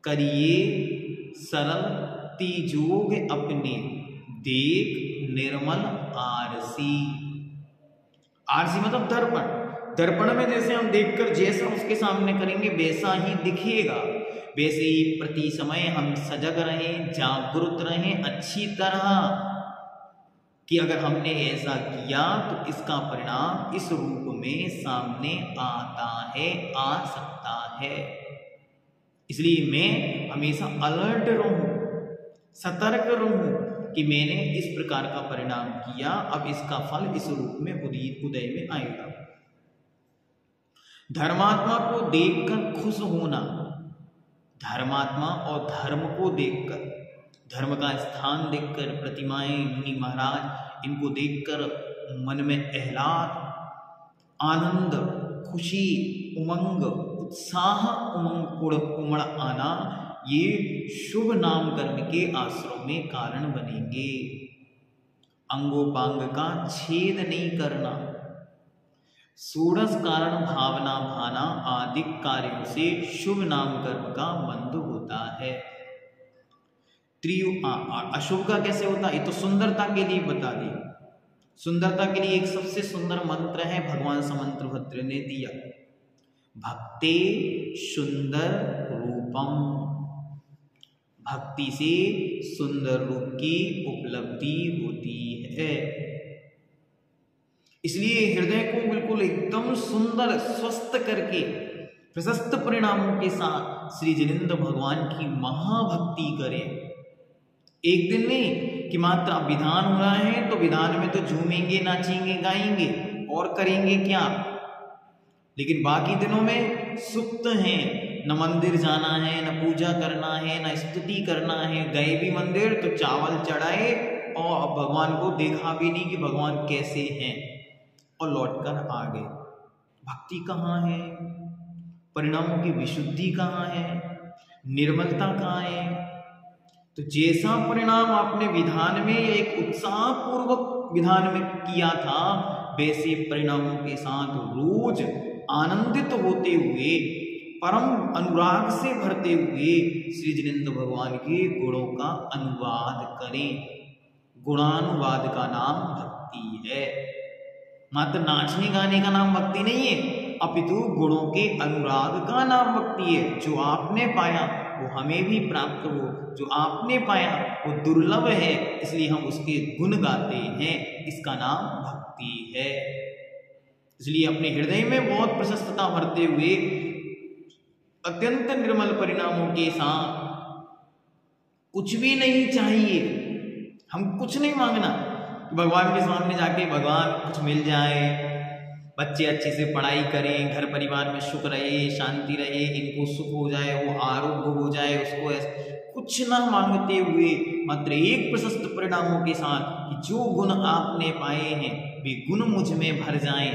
करिए सरल तिजोग अपने, देख निर्मल आरसी। आरसी मतलब दर्पण। दर्पण में जैसे हम देखकर जैसा उसके सामने करेंगे वैसा ही दिखेगा। वैसे ही प्रति समय हम सजग रहें, जागरूक रहें अच्छी तरह कि अगर हमने ऐसा किया तो इसका परिणाम इस रूप में सामने आता है, आ सकता है। इसलिए मैं हमेशा अलर्ट रहूं, सतर्क रहूं कि मैंने इस प्रकार का परिणाम किया, अब इसका फल इस रूप में उदय में आएगा। धर्मात्मा को देखकर खुश होना, धर्मात्मा और धर्म को देखकर, धर्म का स्थान देखकर, प्रतिमाएं, मुनि महाराज, इनको देखकर मन में आह्लाद, आनंद, खुशी, उमंग, उत्साह, उमड़ आना, ये शुभ नाम कर्म के आश्रम में कारण बनेंगे। अंगोपांग का छेद नहीं करना, षोडश कारण भावना भाना आदि कार्यों से शुभ नाम कर्म का बंध होता है। अशुभ का कैसे होता है, ये तो सुंदरता के लिए बता दिया। सुंदरता के लिए एक सबसे सुंदर मंत्र है, भगवान समंत्र भद्र ने दिया, भक्ते सुंदर रूपम, भक्ति से सुंदर रूप की उपलब्धि होती है। इसलिए हृदय को बिल्कुल एकदम सुंदर स्वस्थ करके प्रशस्त परिणामों के साथ श्री जिनेंद्र भगवान की महाभक्ति करें। एक दिन नहीं कि मात्र विधान हो रहा है तो विधान में तो झूमेंगे, नाचेंगे, गाएंगे और करेंगे क्या, लेकिन बाकी दिनों में सुप्त हैं, न मंदिर जाना है, न पूजा करना है, न स्तुति करना है, गए भी मंदिर तो चावल चढ़ाए और भगवान को देखा भी नहीं कि भगवान कैसे हैं और लौटकर आ गए। भक्ति कहाँ है, परिणामों की विशुद्धि कहाँ है, निर्मलता कहाँ है। तो जैसा परिणाम आपने विधान में एक उत्साहपूर्वक विधान में किया था, वैसे परिणामों के साथ रोज आनंदित होते हुए, परम अनुराग से भरते हुए श्री जिनेंद्र भगवान के गुणों का अनुवाद करें। गुणानुवाद का नाम भक्ति है। मात्र नाचने गाने का नाम भक्ति नहीं है, अपितु गुणों के अनुराग का नाम भक्ति है। जो आपने पाया वो हमें भी प्राप्त हो, जो आपने पाया वो दुर्लभ है, इसलिए हम उसके गुण गाते हैं, इसका नाम भक्ति है। इसलिए अपने हृदय में बहुत प्रशस्तता भरते हुए अत्यंत निर्मल परिणामों के साथ, कुछ भी नहीं चाहिए, हम कुछ नहीं मांगना, भगवान के सामने जाके भगवान कुछ मिल जाए, बच्चे अच्छे से पढ़ाई करें, घर परिवार में सुख रहे, शांति रहे, इनको सुख हो जाए, वो आरोग्य हो जाए, उसको कुछ ना मांगते हुए मात्र एक प्रशस्त परिणामों के साथ कि जो गुण आपने पाए हैं वे गुण मुझ में भर जाएं,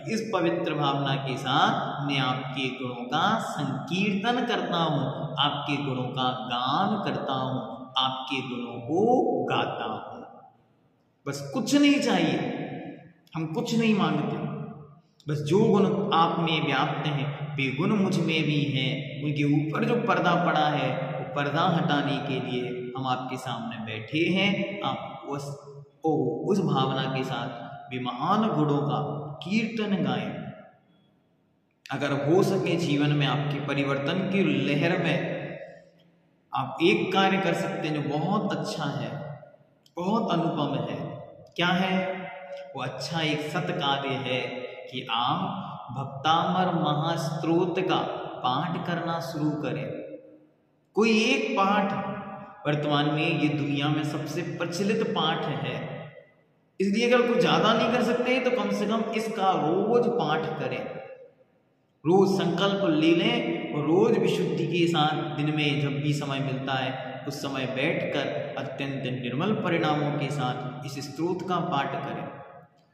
इस पवित्र भावना के साथ मैं आपके गुणों का संकीर्तन करता हूँ, आपके गुणों का गान करता हूँ, आपके गुणों को गाता हूँ। बस कुछ नहीं चाहिए, हम कुछ नहीं मांगते, बस जो गुण आप में व्याप्त हैं वे गुण मुझ में भी हैं। उनके ऊपर जो पर्दा पड़ा है वो पर्दा हटाने के लिए हम आपके सामने बैठे हैं। आप उस भावना के साथ वे महान गुणों का कीर्तन गाएं। अगर हो सके जीवन में आपके परिवर्तन की लहर में आप एक कार्य कर सकते हैं जो बहुत अच्छा है, बहुत अनुपम है। क्या है वो? अच्छा एक सत कार्य है कि आप भक्तामर महास्तोत्र का पाठ करना शुरू करें। कोई एक पाठ, वर्तमान में ये दुनिया में सबसे प्रचलित पाठ है, इसलिए अगर कुछ ज्यादा नहीं कर सकते तो कम से कम इसका रोज पाठ करें, रोज संकल्प ले लें और रोज विशुद्धि के साथ दिन में जब भी समय मिलता है उस समय बैठकर अत्यंत निर्मल परिणामों के साथ इस स्तोत्र का पाठ करें।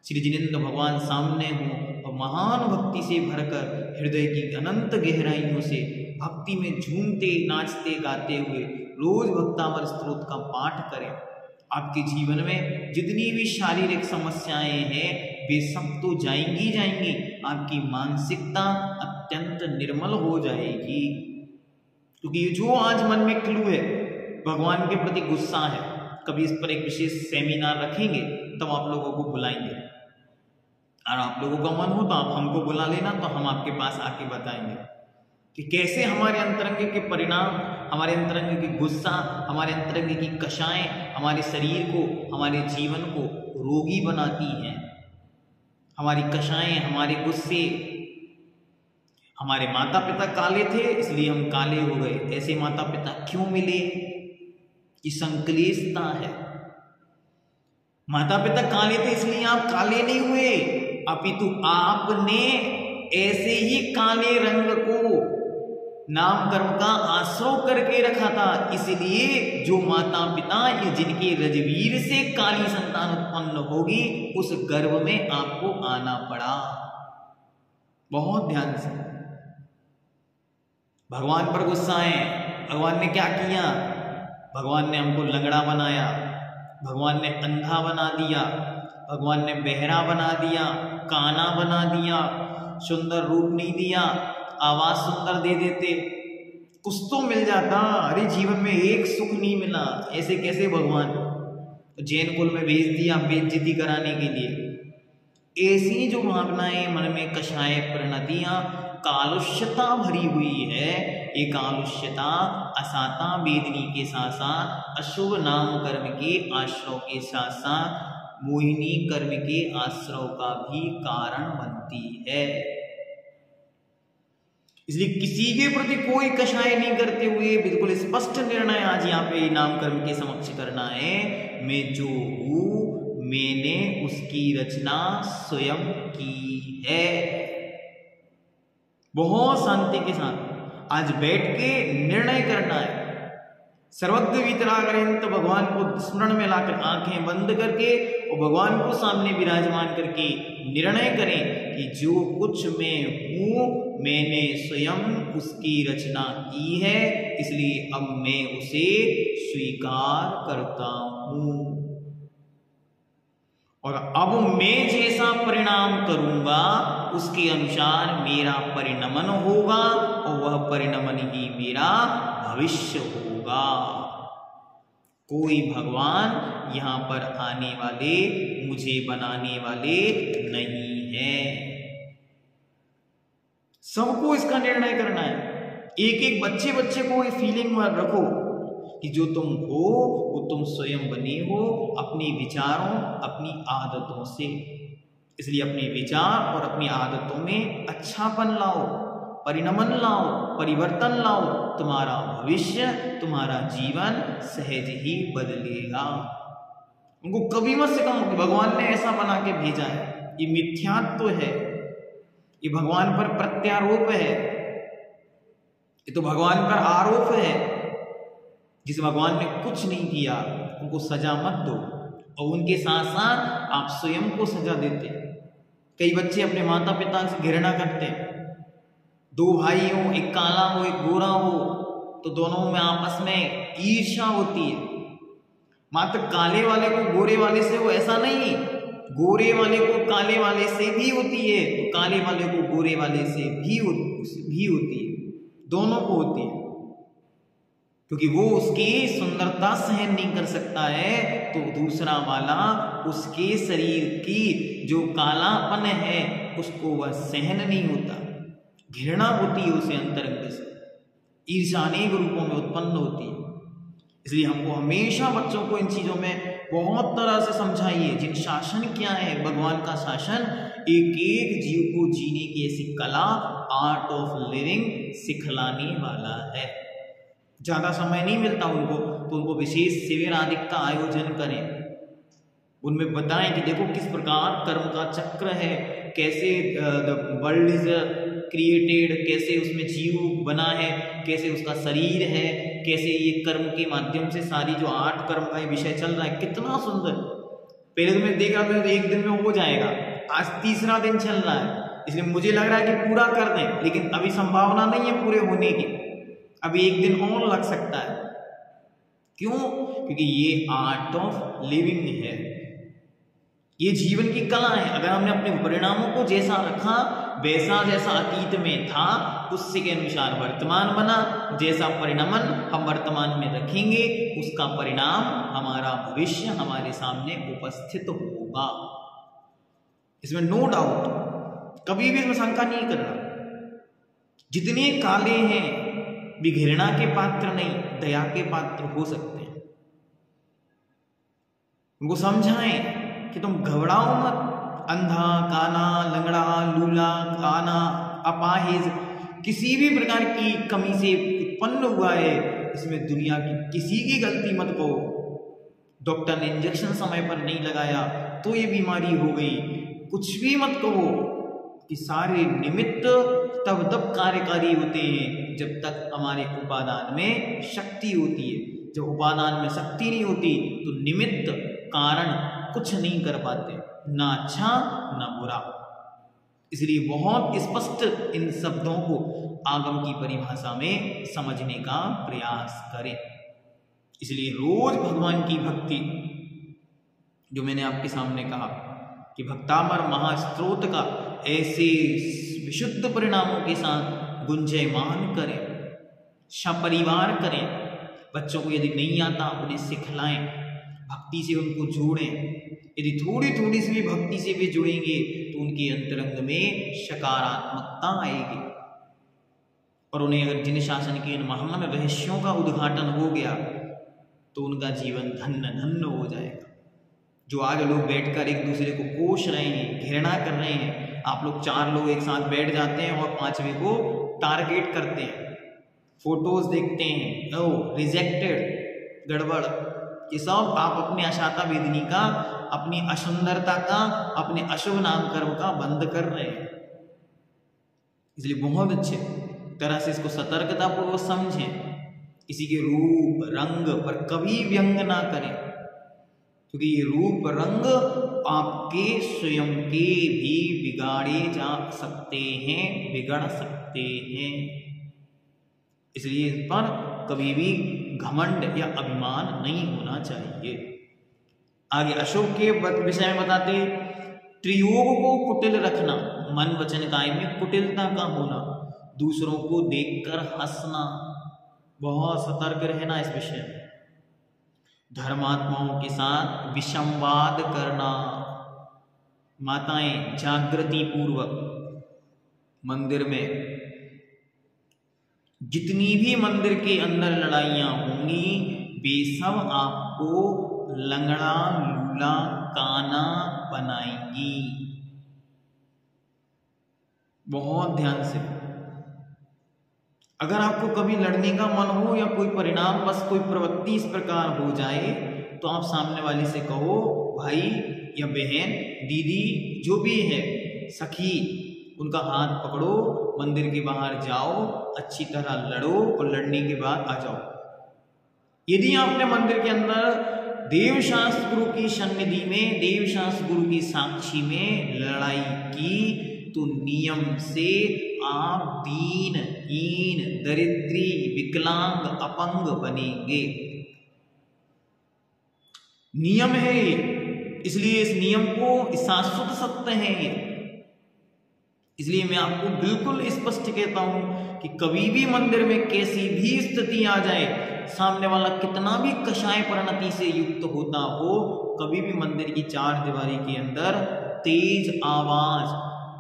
श्री जिनेंद्र भगवान सामने हों और महान भक्ति से भरकर हृदय की अनंत गहराइयों से भक्ति में झूमते, नाचते, गाते हुए रोज भक्तामर स्तोत्र का पाठ करें। आपके जीवन में जितनी भी शारीरिक समस्याएं हैं वे सब तो जाएंगी जाएंगी, आपकी मानसिकता अत्यंत निर्मल हो जाएगी। क्योंकि जो आज मन में क्लू है, भगवान के प्रति गुस्सा है, कभी इस पर एक विशेष सेमिनार रखेंगे तब आप लोगों को बुलाएंगे, और आप लोगों का मन हो तो आप हमको बुला लेना, तो हम आपके पास आके बताएंगे कि कैसे हमारे अंतरंग के परिणाम, हमारे अंतरंग की गुस्सा, हमारे अंतरंग की कषाएं हमारे शरीर को, हमारे जीवन को रोगी बनाती हैं। हमारी कषाएं, हमारे गुस्से, हमारे माता पिता काले थे इसलिए हम काले हो गए, ऐसे माता पिता क्यों मिले? ये संकलेशता है। माता पिता काले थे इसलिए आप काले नहीं हुए, अपितु आपने ऐसे ही काले रंग को नाम कर्म का आश्रय करके रखा था, इसलिए जो माता पिता ये जिनके रजवीर से काली संतान उत्पन्न होगी उस गर्भ में आपको आना पड़ा। बहुत ध्यान से। भगवान पर गुस्सा है, भगवान ने क्या किया? भगवान ने हमको लंगड़ा बनाया, भगवान ने अंधा बना दिया, भगवान ने बहरा बना दिया, काना बना दिया, सुंदर रूप नहीं दिया, आवाज सुंदर दे देते, कुछ तो मिल जाता। अरे जीवन में एक सुख नहीं मिला, ऐसे कैसे भगवान? जैन कुल में भेज दिया बेइज्जती कराने के लिए। ऐसी जो भावनाएं मन में कषाय परिणतियां कालुष्यता भरी हुई है, ये कालुष्यता असाता वेदनी के साथ साथ अशुभ नाम कर्म के आश्रय के साथ साथ मोहिनी कर्म के आश्रय का भी कारण बनती है। इसलिए किसी के प्रति कोई कषाय नहीं करते हुए बिल्कुल स्पष्ट निर्णय आज यहाँ पे नाम कर्म के समक्ष करना है। मैं जो हूं मैंने उसकी रचना स्वयं की है। बहुत शांति के साथ आज बैठ के निर्णय करना है। सर्वज्ञ वितरागरंत भगवान को स्मरण में लाकर आंखें बंद करके और भगवान को सामने विराजमान करके निर्णय करें कि जो कुछ मैं हूं मैंने स्वयं उसकी रचना की है, इसलिए अब मैं उसे स्वीकार करता हूं और अब मैं जैसा परिणाम करूंगा उसके अनुसार मेरा परिणमन होगा और वह परिणमन ही मेरा भविष्य होगा। कोई भगवान यहाँ पर आने वाले, मुझे बनाने वाले नहीं है। सबको इसका निर्णय करना है। एक एक बच्चे को ये फीलिंग में रखो कि जो तुम हो वो तुम स्वयं बने हो अपने विचारों, अपनी आदतों से। इसलिए अपने विचार और अपनी आदतों में अच्छापन लाओ, परिणमन लाओ, परिवर्तन लाओ। तुम्हारा भविष्य, तुम्हारा जीवन सहज ही बदलेगा। उनको कभी मत सिखाओ कि भगवान ने ऐसा बना के भेजा है, ये मिथ्यात्व है, ये भगवान पर प्रत्यारोप है, ये तो भगवान पर आरोप है। जिस भगवान ने कुछ नहीं किया उनको सजा मत दो और उनके साथ साथ आप स्वयं को सजा देते। कई बच्चे अपने माता पिता से घृणा करते हैं। दो भाई हो, एक काला हो एक गोरा हो, तो दोनों में आपस में ईर्ष्या होती है। मात्र काले वाले को गोरे वाले से हो ऐसा नहीं, गोरे वाले को काले वाले से भी होती है, तो काले वाले को गोरे वाले से भी होती है, दोनों को होती है। क्योंकि वो उसकी सुंदरता सहन नहीं कर सकता है तो दूसरा वाला उसके शरीर की जो कालापन है उसको वह सहन नहीं होता, घृणा होती है उसे अंतरंग से, ईर्ष्या अनेक रूपों में उत्पन्न होती है। इसलिए हमको हमेशा बच्चों को इन चीजों में बहुत तरह से समझाइए। जिन शासन क्या है, भगवान का शासन एक एक जीव को जीने की ऐसी कला, आर्ट ऑफ लिविंग सिखलाने वाला है। ज्यादा समय नहीं मिलता उनको तो उनको विशेष शिविर आदि का आयोजन करें, उनमें बताएं कि देखो किस प्रकार कर्म का चक्र है, कैसे द वर्ल्ड इज क्रिएटेड, कैसे उसमें जीव बना है, कैसे उसका शरीर है, कैसे ये कर्म के माध्यम से सारी जो 8 कर्म का ये विषय चल रहा है, कितना सुंदर। पहले तो मैं देख रहा था तो एक दिन में हो जाएगा, आज तीसरा दिन चल रहा है, इसलिए मुझे लग रहा है कि पूरा कर दें, लेकिन अभी संभावना नहीं है पूरे होने की, अभी एक दिन और लग सकता है। क्यों? क्योंकि ये आर्ट ऑफ लिविंग है, ये जीवन की कला है। अगर हमने अपने परिणामों को जैसा रखा वैसा जैसा अतीत में था उससे के अनुसार वर्तमान बना, जैसा परिणमन हम वर्तमान में रखेंगे उसका परिणाम हमारा भविष्य हमारे सामने उपस्थित होगा। इसमें नो डाउट, कभी भी इसमें शंका नहीं करना। जितने काले हैं भी घृणा के पात्र नहीं, दया के पात्र हो सकते हैं। उनको समझाएं कि तुम घबराओ मत, अंधा, काना, लंगड़ा, लूला, काना, अपाहिज, किसी भी प्रकार की कमी से उत्पन्न हुआ है, इसमें दुनिया की किसी की गलती मत कहो। डॉक्टर ने इंजेक्शन समय पर नहीं लगाया तो ये बीमारी हो गई, कुछ भी मत कहो कि सारे निमित्त तब कार्यकारी होते हैं जब तक हमारे उपादान में शक्ति होती है। जब उपादान में शक्ति नहीं होती तो निमित्त कारण कुछ नहीं कर पाते, ना अच्छा ना बुरा। इसलिए बहुत स्पष्ट इन शब्दों को आगम की परिभाषा में समझने का प्रयास करें। इसलिए रोज भगवान की भक्ति, जो मैंने आपके सामने कहा कि भक्तामर महास्त्रोत का ऐसे विशुद्ध परिणामों के साथ गुंजयमान करें, सपरिवार करें। बच्चों को यदि नहीं आता उन्हें सिखलाएं, भक्ति से उनको जोड़ें। यदि थोड़ी थोड़ी सी भी भक्ति से भी जुड़ेंगे तो उनके अंतरंग में सकारात्मकता आएगी, और उन्हें अगर जिन शासन के इन महान रहस्यों का उद्घाटन हो गया तो उनका जीवन धन्य धन्य हो जाएगा। जो आज लोग बैठकर एक दूसरे को कोस रहे हैं, घृणा कर रहे हैं, आप लोग 4 लोग एक साथ बैठ जाते हैं और 5वें को टारगेट करते हैं, फोटोज देखते हैं, ओ रिजेक्टेड, गड़बड़, ये सब आप अपने अशाता वेदनी का, अपनी असुंदरता का, अपने अशुभ नाम कर्म का बंद कर रहे हैं। इसलिए बहुत अच्छे तरह से इसको सतर्कता पूर्वक समझें। किसी के रूप रंग पर कभी व्यंग ना करें, क्योंकि ये रूप रंग आपके स्वयं के भी बिगाड़े जा सकते हैं, बिगड़ सकते हैं। इसलिए इस पर कभी भी घमंड या अभिमान नहीं होना चाहिए। आगे अशुभ के विषय में बताते, त्रियोग को कुटिल रखना, मन वचन काया में कुटिलता का होना, दूसरों को देखकर हंसना, बहुत सतर्क रहना इस विषय में। धर्मात्माओं के साथ विसंवाद करना, माताएं जागृति पूर्वक मंदिर में, जितनी भी मंदिर के अंदर लड़ाइयां होंगी वे सब आपको लंगड़ा लूला काना बनाएंगी। बहुत ध्यान से, अगर आपको कभी लड़ने का मन हो या कोई परिणाम बस कोई प्रवृत्ति इस प्रकार हो जाए तो आप सामने वाले से कहो, भाई या बहन, दीदी, जो भी है, सखी, उनका हाथ पकड़ो, मंदिर के बाहर जाओ, अच्छी तरह लड़ो और लड़ने के बाद आ जाओ। यदि आपने मंदिर के अंदर देवशास्त्र गुरु की सन्निधि में, देवशास्त्र गुरु की साक्षी में लड़ाई की तो नियम से आप दीन, हीन, दरिद्री, विकलांग, अपंग बनेंगे। नियम है, इसलिए इस नियम को शाश्वत सत्य है ये। इसलिए मैं आपको बिल्कुल स्पष्ट कहता हूं कि कभी भी मंदिर में कैसी भी स्थिति आ जाए, सामने वाला कितना भी कषाय परिणति से युक्त होता हो, कभी भी मंदिर की 4 दीवारी के अंदर तेज आवाज,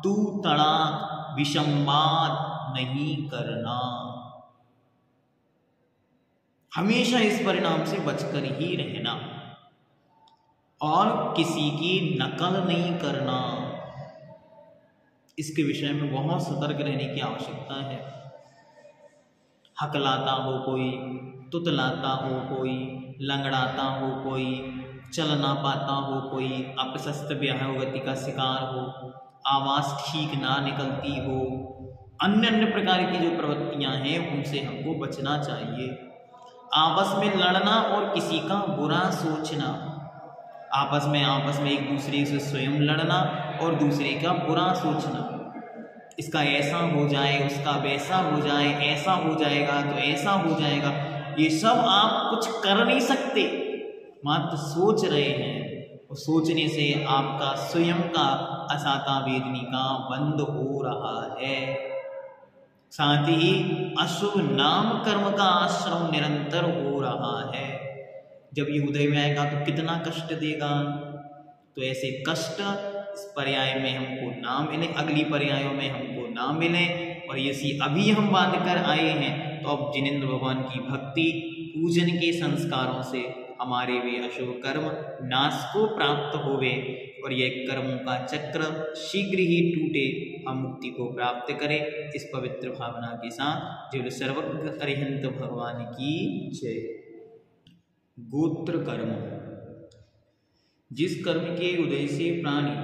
तू तड़ाक, विसंवाद नहीं करना। हमेशा इस परिणाम से बचकर ही रहना और किसी की नकल नहीं करना। इसके विषय में बहुत सतर्क रहने की आवश्यकता है। हकलाता हो कोई, तुतलाता हो कोई, लंगड़ाता हो कोई, चल ना पाता हो कोई, अपस्थ ब्याह गति का शिकार हो, आवाज़ ठीक ना निकलती हो, अन्य अन्य प्रकार की जो प्रवृत्तियां हैं उनसे हमको बचना चाहिए। आपस में लड़ना और किसी का बुरा सोचना, आपस में एक दूसरे से स्वयं लड़ना और दूसरे का बुरा सोचना, इसका ऐसा हो जाए, उसका वैसा हो जाए, ऐसा हो जाएगा तो ऐसा हो जाएगा, ये सब आप कुछ कर नहीं सकते, मात्र सोच रहे हैं। और सोचने से आपका स्वयं का असाता वेदनी का बंद हो रहा है। साथ ही अशुभ नाम कर्म का आश्रम निरंतर हो रहा है। जब ये उदय में आएगा तो कितना कष्ट देगा, तो ऐसे कष्ट इस पर्याय में हमको ना मिले, अगली पर्यायों में हमको ना मिले। और यदि अभी हम बांध कर आए हैं तो अब जिनेंद्र भगवान की भक्ति पूजन के संस्कारों से हमारे वे अशुभ कर्म नाश को प्राप्त होवे और यह कर्मों का चक्र शीघ्र ही टूटे हम मुक्ति को प्राप्त करें। इस पवित्र भावना के साथ जो सर्वज्ञ अरिहंत भगवान की जय। गोत्र कर्म। जिस कर्म के उदय से प्राणी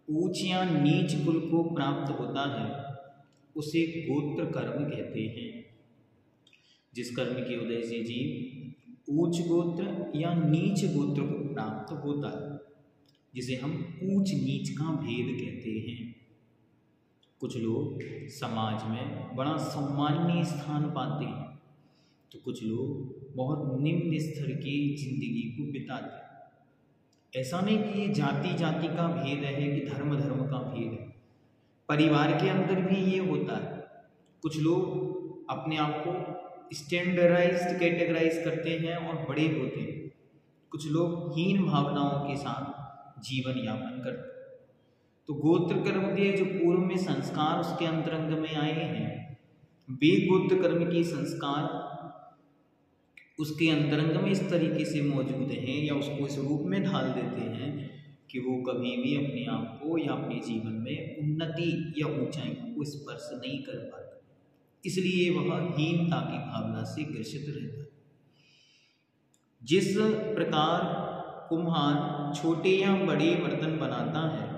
ऊंच या नीच कुल को प्राप्त होता है उसे गोत्र कर्म कहते हैं। जिस कर्म के उदय से जीव ऊंच गोत्र या नीच गोत्र को प्राप्त होता है जिसे हम ऊंच नीच का भेद कहते हैं। कुछ लोग समाज में बड़ा सम्माननीय स्थान पाते हैं तो कुछ लोग बहुत निम्न स्तर की जिंदगी को बिताते हैं। ऐसा नहीं कि ये जाति जाति का भेद है कि धर्म धर्म का भेद है, परिवार के अंदर भी ये होता है। कुछ लोग अपने आप को स्टैंडर्डाइज्ड कैटेगराइज करते हैं और बड़े होते हैं, कुछ लोग हीन भावनाओं के साथ जीवन यापन करते। तो गोत्र कर्म के जो पूर्व में संस्कार उसके अंतरंग में आए हैं, वे गोत्र कर्म के संस्कार उसके अंतरंग में इस तरीके से मौजूद हैं या उसको इस रूप में ढाल देते हैं कि वो कभी भी अपने आप को या अपने जीवन में उन्नति या ऊंचाइयों को स्पर्श नहीं कर पाता, इसलिए वह हीनता की भावना से ग्रसित रहता है। जिस प्रकार कुम्हार छोटे या बड़े बर्तन बनाता है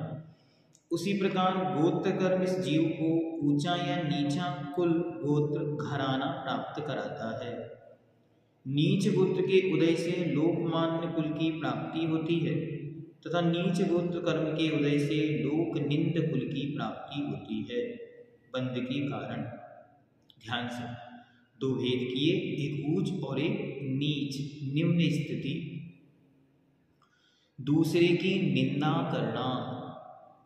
उसी प्रकार गोत्र कर्म इस जीव को ऊंचा या नीचा कुल गोत्र घराना प्राप्त कराता है। नीच गोत्र के उदय से लोकमान्य कुल की प्राप्ति होती है तथा नीच गोत्र कर्म के उदय से लोक निंद कुल की प्राप्ति होती है। बंध के कारण। ध्यान से दो भेद किए, एक ऊंच और एक नीच निम्न स्थिति। दूसरे की निंदा करना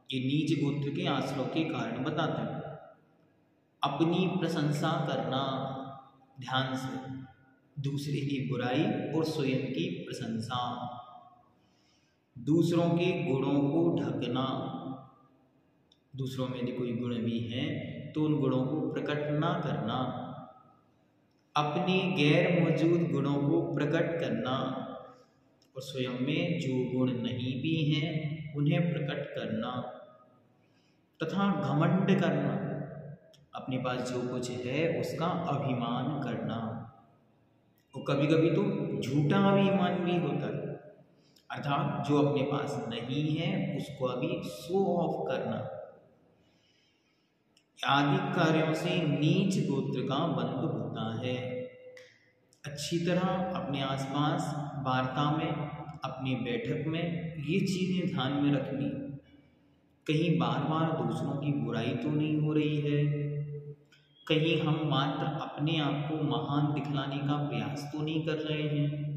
ये नीच गोत्र के आश्रय के कारण बताते हैं। अपनी प्रशंसा करना, ध्यान से, दूसरे की बुराई और स्वयं की प्रशंसा। दूसरों के गुणों को ढकना, दूसरों में यदि कोई गुण भी है तो उन गुणों को प्रकट ना करना। अपने गैर मौजूद गुणों को प्रकट करना और स्वयं में जो गुण नहीं भी हैं उन्हें प्रकट करना तथा घमंड करना, अपने पास जो कुछ है उसका अभिमान करना। और कभी कभी तो झूठा अभिमान भी होता है, अर्थात जो अपने पास नहीं है उसको अभी शो ऑफ करना। आदि कार्यों से नीच गोत्र का बंध होता है। अच्छी तरह अपने आसपास वार्ता में, अपनी बैठक में ये चीज़ें ध्यान में रखनी, कहीं बार बार दूसरों की बुराई तो नहीं हो रही है, कहीं हम मात्र अपने आप को महान दिखलाने का प्रयास तो नहीं कर रहे हैं।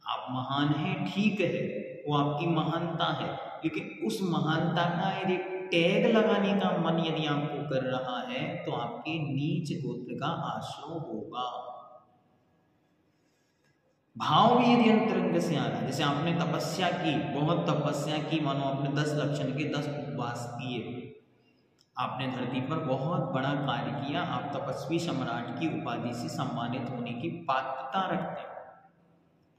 आप महान हैं, ठीक है, वो आपकी महानता है, लेकिन उस महानता का यदि टैग लगाने का मन यदि आपको कर रहा है तो आपके नीच गोत्र का आश्रय होगा। भाव भी यदि अंतरंग से आ रहा है, जैसे आपने तपस्या की, बहुत तपस्या की, मानो आपने 10 लक्षण के 10 उपवास किए, आपने धरती पर बहुत बड़ा कार्य किया, आप तपस्वी सम्राट की उपाधि से सम्मानित होने की पात्रता रखते हैं।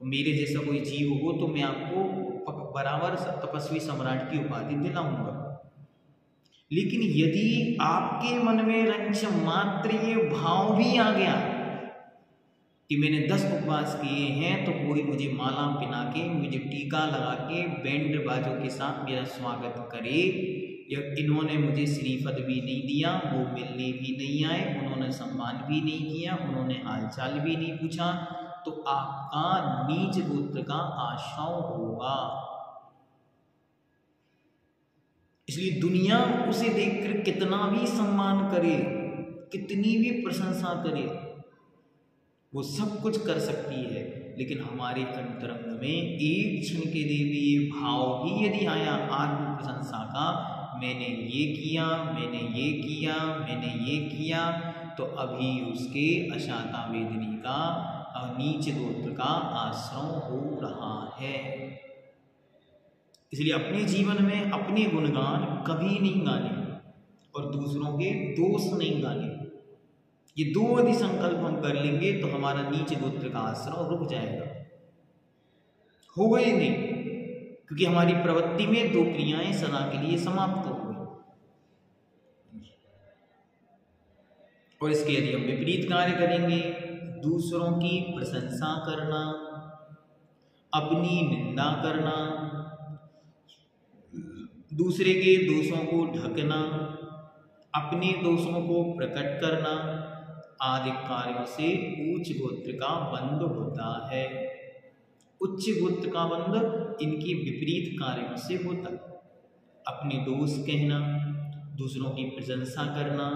तो मेरे जैसा कोई जीव हो तो मैं आपको बराबर तपस्वी सम्राट की उपाधि दिलाऊंगा। लेकिन यदि आपके मन में रंच मात्र ये भाव भी आ गया कि मैंने 10 उपवास किए हैं तो कोई मुझे माला पिना के, मुझे टीका लगा के, बैंड बाजों के साथ मेरा स्वागत करे, या इन्होंने मुझे श्रीफल भी नहीं दिया, वो मिलने भी नहीं आए, उन्होंने सम्मान भी नहीं किया, उन्होंने हालचाल भी नहीं पूछा, तो आपका नीच गोत्र का आश्रय होगा। इसलिए दुनिया उसे देखकर कितना भी सम्मान करे, कितनी भी प्रशंसा करे, वो सब कुछ कर सकती है, लेकिन हमारे अंतरंग में एक क्षण के लिए भी ये भाव भी यदि आया आत्म प्रशंसा का, मैंने ये किया, मैंने ये किया, मैंने ये किया, तो अभी उसके अशाता वेदनी का नीच गोत्र का आश्रय हो रहा है। इसलिए अपने जीवन में अपने गुणगान कभी नहीं गाने और दूसरों के दोष नहीं गाने। ये दो यदि संकल्प हम कर लेंगे तो हमारा नीच गोत्र का आश्रय रुक जाएगा, होगा ही नहीं, क्योंकि हमारी प्रवृत्ति में दो क्रियाएं सदा के लिए समाप्त हो गई। और इसके यदि हम विपरीत कार्य करेंगे, दूसरों की प्रशंसा करना, अपनी निंदा करना, दूसरे के दोषों को ढकना, अपने दोषों को प्रकट करना आदि कार्यों से उच्च गोत्र का बंध होता है। उच्च गोत्र का बंध इनके विपरीत कार्यों से होता है। अपने दोष कहना, दूसरों की प्रशंसा करना,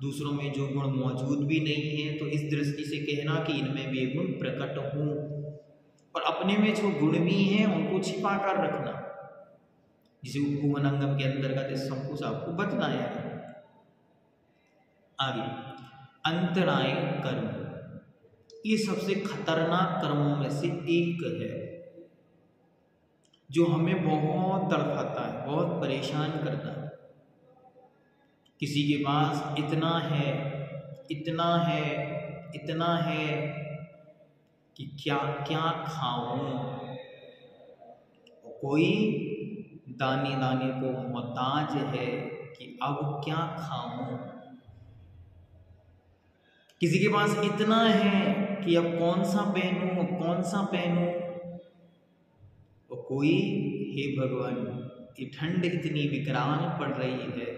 दूसरों में जो गुण मौजूद भी नहीं है तो इस दृष्टि से कहना कि इनमें वे गुण प्रकट हों, और अपने में जो गुण भी हैं उनको छिपा कर रखना, जिसे उपमनंगम के अंतर्गत इस सब कुछ आपको बतलाया है। आगे अंतराय कर्म, ये सबसे खतरनाक कर्मों में से एक है जो हमें बहुत तड़पाता है, बहुत परेशान करता है। किसी के पास इतना है, इतना है, इतना है कि क्या क्या खाऊं, कोई दाने दाने को मोहताज है कि अब क्या खाऊं। किसी के पास इतना है कि अब कौन सा पहनूं, कौन सा पहनूं, और कोई हे भगवान ये ठंड इतनी विकराल पड़ रही है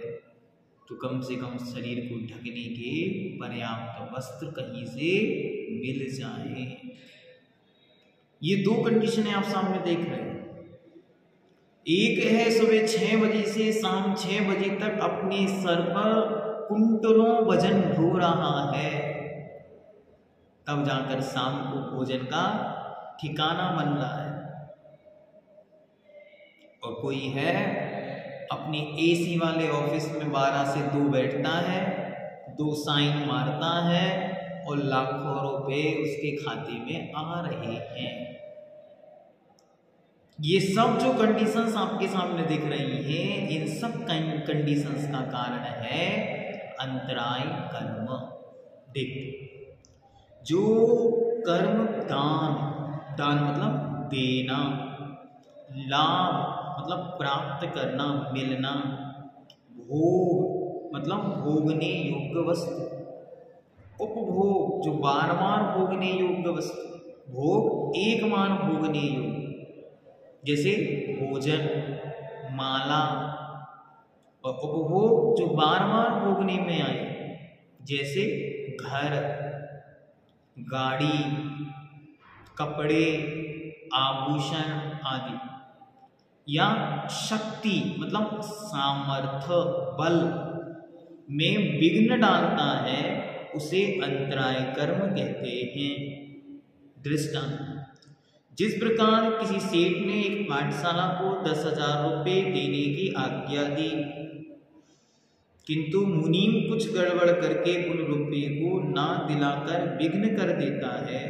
तो कम से कम शरीर को ढकने के पर्याप्त वस्त्र कहीं से मिल जाए। ये दो कंडीशन आप सामने देख रहे हैं। एक है सुबह 6 बजे से शाम 6 बजे तक अपने सर पर कुंटलों वजन ढो रहा है, तब जाकर शाम को भोजन का ठिकाना बन रहा है। और कोई है अपने एसी वाले ऑफिस में 12 से 2 बैठता है, 2 साइन मारता है और लाखों रुपए उसके खाते में आ रहे हैं। ये सब जो कंडीशंस आपके सामने दिख रही हैं, इन सब कंडीशंस का कारण है अंतराय कर्म। देख, जो कर्म दान मतलब देना, लाभ मतलब प्राप्त करना, मिलना, भोग मतलब भोगने योग्य वस्तु, उपभोग जो बार बार भोगने योग्य वस्तु, भोग एक बार भोगने योग्य, जैसे भोजन, माला, और उपभोग जो बार बार भोगने में आए, जैसे घर, गाड़ी, कपड़े, आभूषण आदि, या शक्ति मतलब सामर्थ्य, बल में विघ्न डालता है, उसे अंतराय कर्म कहते हैं। दृष्टांत, जिस प्रकार किसी सेठ ने एक पाठशाला को 10,000 रुपये देने की आज्ञा दी, किंतु मुनीम कुछ गड़बड़ करके उन रुपये को ना दिलाकर विघ्न कर देता है,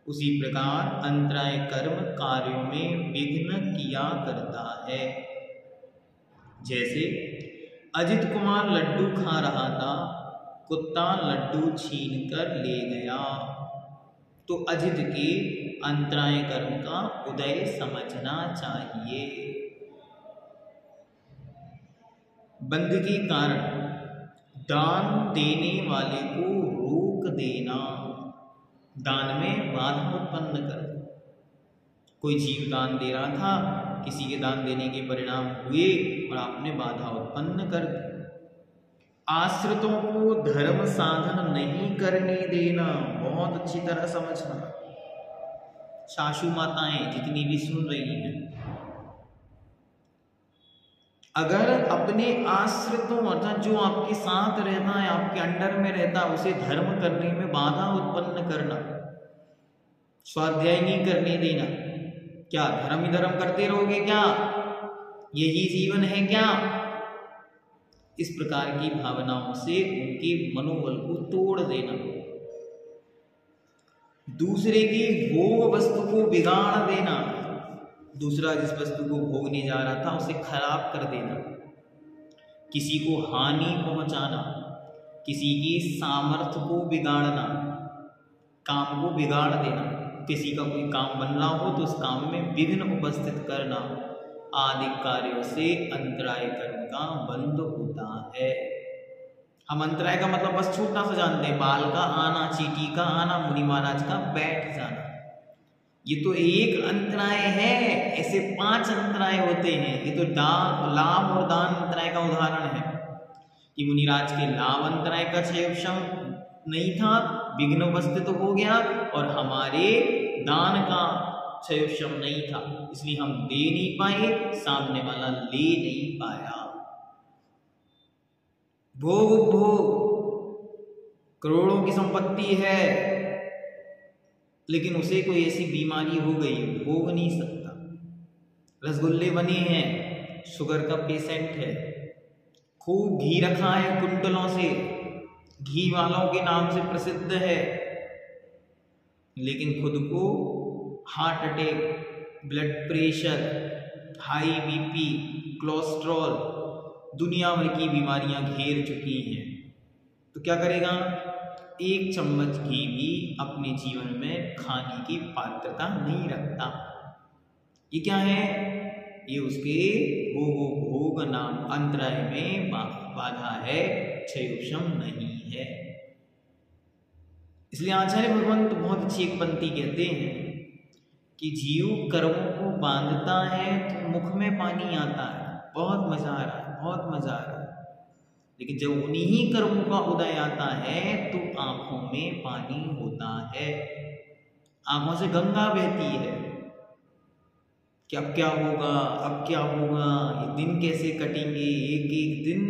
उसी प्रकार अंतराय कर्म कार्यों में विघ्न किया करता है। जैसे अजित कुमार लड्डू खा रहा था, कुत्ता लड्डू छीन कर ले गया, तो अजित के अंतराय कर्म का उदय समझना चाहिए। बंध के कारण दान देने वाले को रोक देना, दान में बाधा उत्पन्न कर। कोई जीव दान दे रहा था, किसी के दान देने के परिणाम हुए और आपने बाधा उत्पन्न कर दी। आश्रितों को धर्म साधन नहीं करने देना, बहुत अच्छी तरह समझना। सासू माताएं जितनी भी सुन रही हैं, अगर अपने आश्रितों अर्थात जो आपके साथ रहता है, आपके अंडर में रहता है, उसे धर्म करने में बाधा उत्पन्न करना, स्वाध्याय नहीं करने देना, क्या धर्म ही धर्म करते रहोगे क्या, यही जीवन है क्या, इस प्रकार की भावनाओं से उनके मनोबल को तोड़ देना, दूसरे की भोग वस्तु को बिगाड़ देना, दूसरा जिस वस्तु को भोगने जा रहा था उसे खराब कर देना, किसी को हानि पहुंचाना, किसी की सामर्थ्य को बिगाड़ना, काम को बिगाड़ देना, किसी का कोई काम बन रहा हो तो उस काम में विघ्न उपस्थित करना आदि कार्यों से अंतराय कर्म का बंध होता है। हम अंतराय का मतलब बस छोटा सा जानते हैं, बाल का आना, चींटी का आना, मुनि महाराज का बैठ जाना। ये तो एक अंतराय है, ऐसे 5 अंतराय होते हैं। ये तो लाभ और दान अंतराय का उदाहरण है कि मुनिराज के लाभ अंतराय का क्षयोपशम नहीं था, विघ्न उपस्थित हो गया, और हमारे दान का क्षयोपशम नहीं था, इसलिए हम दे नहीं पाए, सामने वाला ले नहीं पाया। भोग करोड़ों की संपत्ति है, लेकिन उसे कोई ऐसी बीमारी हो गई, भोग नहीं सकता। रसगुल्ले बने हैं, शुगर का पेशेंट है, खूब घी रखा है कुंटलों से, घी वालों के नाम से प्रसिद्ध है, लेकिन खुद को heart attack, blood pressure, high BP, cholesterol, दुनिया भर की बीमारियां घेर चुकी हैं, तो क्या करेगा? 1 चम्मच घी भी अपने जीवन में खाने की पात्रता नहीं रखता। ये क्या है? ये उसके भोग नाम अंतराय में बाधा है, क्षयोपशम नहीं है। इसलिए आचार्य भगवंत बहुत अच्छी एक पंक्ति कहते हैं कि जीव कर्मों को बांधता है तो मुख में पानी आता है, बहुत मजा आ रहा है, बहुत मजा आ रहा है, लेकिन जब उन्हीं ही कर्मों का उदय आता है तो आंखों में पानी होता है, आंखों से गंगा बहती है कि अब क्या होगा, अब क्या होगा, ये दिन कैसे कटेंगे। एक एक दिन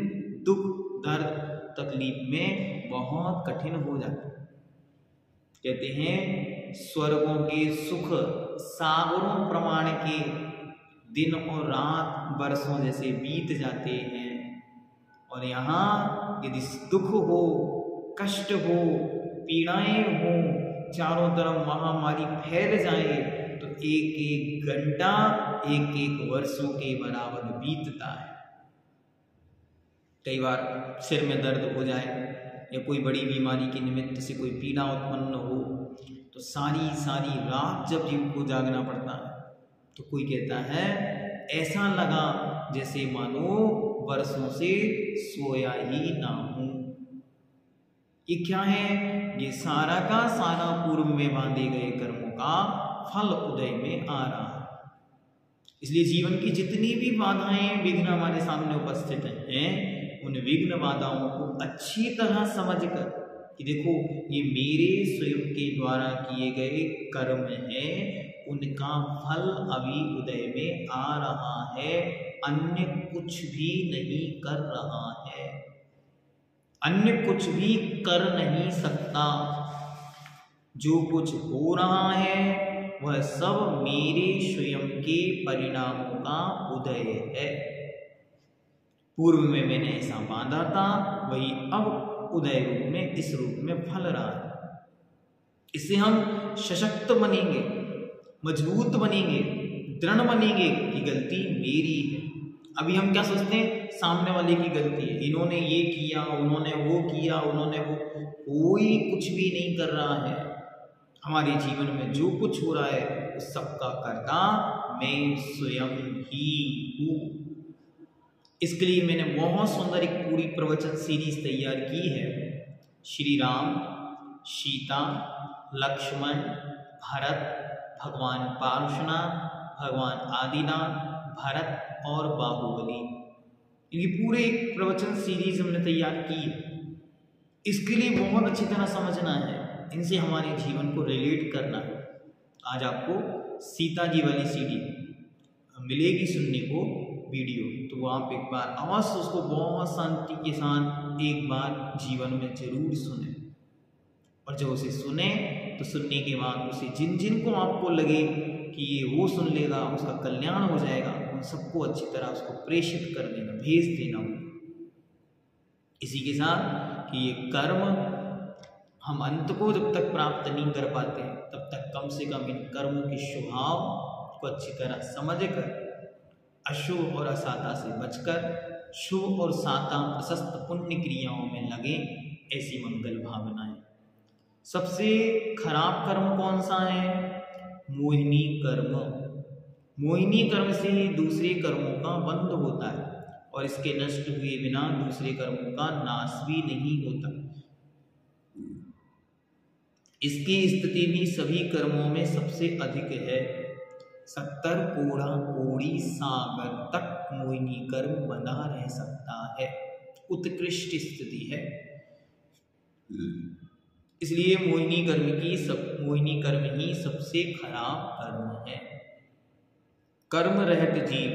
दुख, दर्द, तकलीफ में बहुत कठिन हो जाता है। कहते हैं स्वर्गों के सुख सागरों प्रमाण के दिन और रात वर्षों जैसे बीत जाते हैं, और यहाँ यदि दुख हो, कष्ट हो, पीड़ाएं हो, चारों तरफ महामारी फैल जाए तो एक एक घंटा एक एक वर्षों के बराबर बीतता है। कई बार सिर में दर्द हो जाए या कोई बड़ी बीमारी के निमित्त से कोई पीड़ा उत्पन्न हो तो सारी सारी रात जब जीव को जागना पड़ता है, तो कोई कहता है ऐसा लगा जैसे मानो वर्षों से सोया ही ना हूं। ये क्या है? ये सारा का सारा पूर्व में बांधे गए कर्मों का फल उदय में आ रहा है। इसलिए जीवन की जितनी भी बाधाएं, विघ्न हमारे सामने उपस्थित हैं, उन विघ्न बाधाओं को अच्छी तरह समझकर कि देखो ये मेरे स्वयं के द्वारा किए गए कर्म हैं, उनका फल अभी उदय में आ रहा है, अन्य कुछ भी नहीं कर रहा है, अन्य कुछ भी कर नहीं सकता। जो कुछ हो रहा है वह सब मेरे स्वयं के परिणामों का उदय है। पूर्व में मैंने ऐसा बांधा था, वही अब उदय रूप में, इस रूप में फल रहा है। इससे हम सशक्त बनेंगे, मजबूत बनेंगे, दृढ़ बनेंगे कि गलती मेरी है। अभी हम क्या सोचते हैं? सामने वाले की गलती है, इन्होंने ये किया, उन्होंने वो किया, उन्होंने वो। कोई कुछ भी नहीं कर रहा है। हमारे जीवन में जो कुछ हो रहा है उस सबका कर्ता मैं स्वयं ही हूँ। इसके लिए मैंने बहुत सुंदर एक पूरी प्रवचन सीरीज तैयार की है। श्री राम, सीता, लक्ष्मण, भरत, भगवान पार्शुनाथ, भगवान आदिनाथ, भरत और बाहुबली, इनकी पूरे एक प्रवचन सीरीज हमने तैयार की है। इसके लिए बहुत अच्छी तरह समझना है, इनसे हमारे जीवन को रिलेट करना है। आज आपको सीता जी वाली सीडी मिलेगी सुनने को वीडियो, तो आप एक बार अवश्य उसको बहुत शांति के साथ एक बार जीवन में जरूर सुने, और जब उसे सुने तो सुनने के बाद उसे जिन जिन को आपको लगे कि ये वो सुन लेगा, उसका कल्याण हो जाएगा, उन सबको अच्छी तरह उसको प्रेषित कर देना, भेज देना। इसी के साथ कि ये कर्म हम अंत को जब तक प्राप्त नहीं कर पाते तब तक कम से कम इन कर्मों के स्वभाव को अच्छी तरह समझकर अशुभ और असाता से बचकर शुभ और साता प्रशस्त पुण्य क्रियाओं में लगे, ऐसी मंगल भावनाएं। सबसे खराब कर्म कौन सा है? मोहिनी कर्म। मोहिनी कर्म से ही दूसरे कर्मों का बंध होता है। और इसके नष्ट हुए बिना दूसरे कर्मों का नाश भी नहीं होता। इसकी स्थिति भी सभी कर्मों में सबसे अधिक है। 70 कोड़ा कोड़ी सागर तक मोहिनी कर्म बना रह सकता है, उत्कृष्ट स्थिति है। इसलिए मोहिनी कर्म ही सबसे खराब कर्म है। कर्म रहित जीव।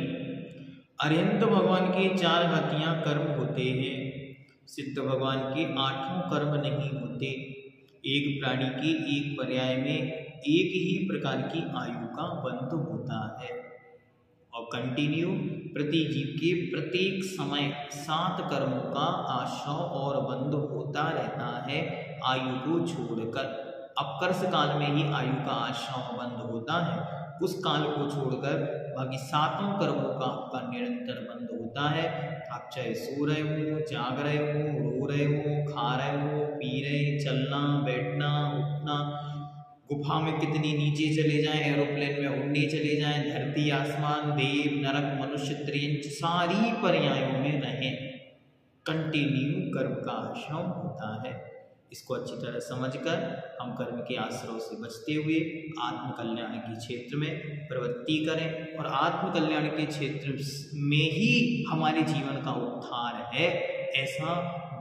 अरिहंत भगवान के 4 गतियां कर्म होते हैं। सिद्ध भगवान के 8 कर्म नहीं होते। एक प्राणी के एक पर्याय में एक ही प्रकार की आयु का बंध होता है और कंटिन्यू प्रति जीव के प्रत्येक समय 7 कर्मों का आश्रय और बंध होता रहता है आयु को छोड़कर। अपकर्ष काल में ही आयु का आश्रय बंध होता है, उस काल को छोड़कर बाकी 7 कर्मों का आपका निरंतर बंध होता है। आप चाहे सो रहे हो, जाग रहे हो, रो रहे हो, खा रहे हो, पी रहे, चलना बैठना उठना, गुफा में कितनी नीचे चले जाएं, एरोप्लेन में उड़ने चले जाएं, धरती आसमान देव नरक मनुष्य त्रियंच सारी पर्यायों में रहें, कंटिन्यू कर्म का आश्रम होता है। इसको अच्छी तरह समझकर हम कर्म के आश्रय से बचते हुए आत्म कल्याण के क्षेत्र में प्रवृत्ति करें और आत्म कल्याण के क्षेत्र में ही हमारे जीवन का उद्धार है, ऐसा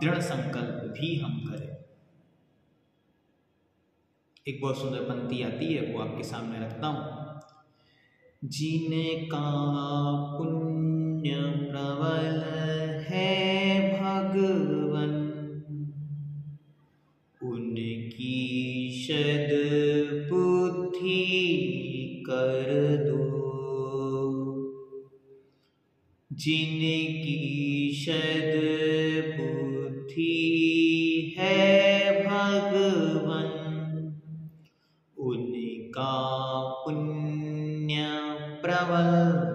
दृढ़ संकल्प भी हम करें। एक बहुत सुंदर पंक्ति आती है, वो आपके सामने रखता हूं। जिनका पुण्य प्रबल है भगवन, उनकी सद बुद्धि कर दो। जिनकी सद बुद्धि है भगवन, उनका पुण्य प्रबल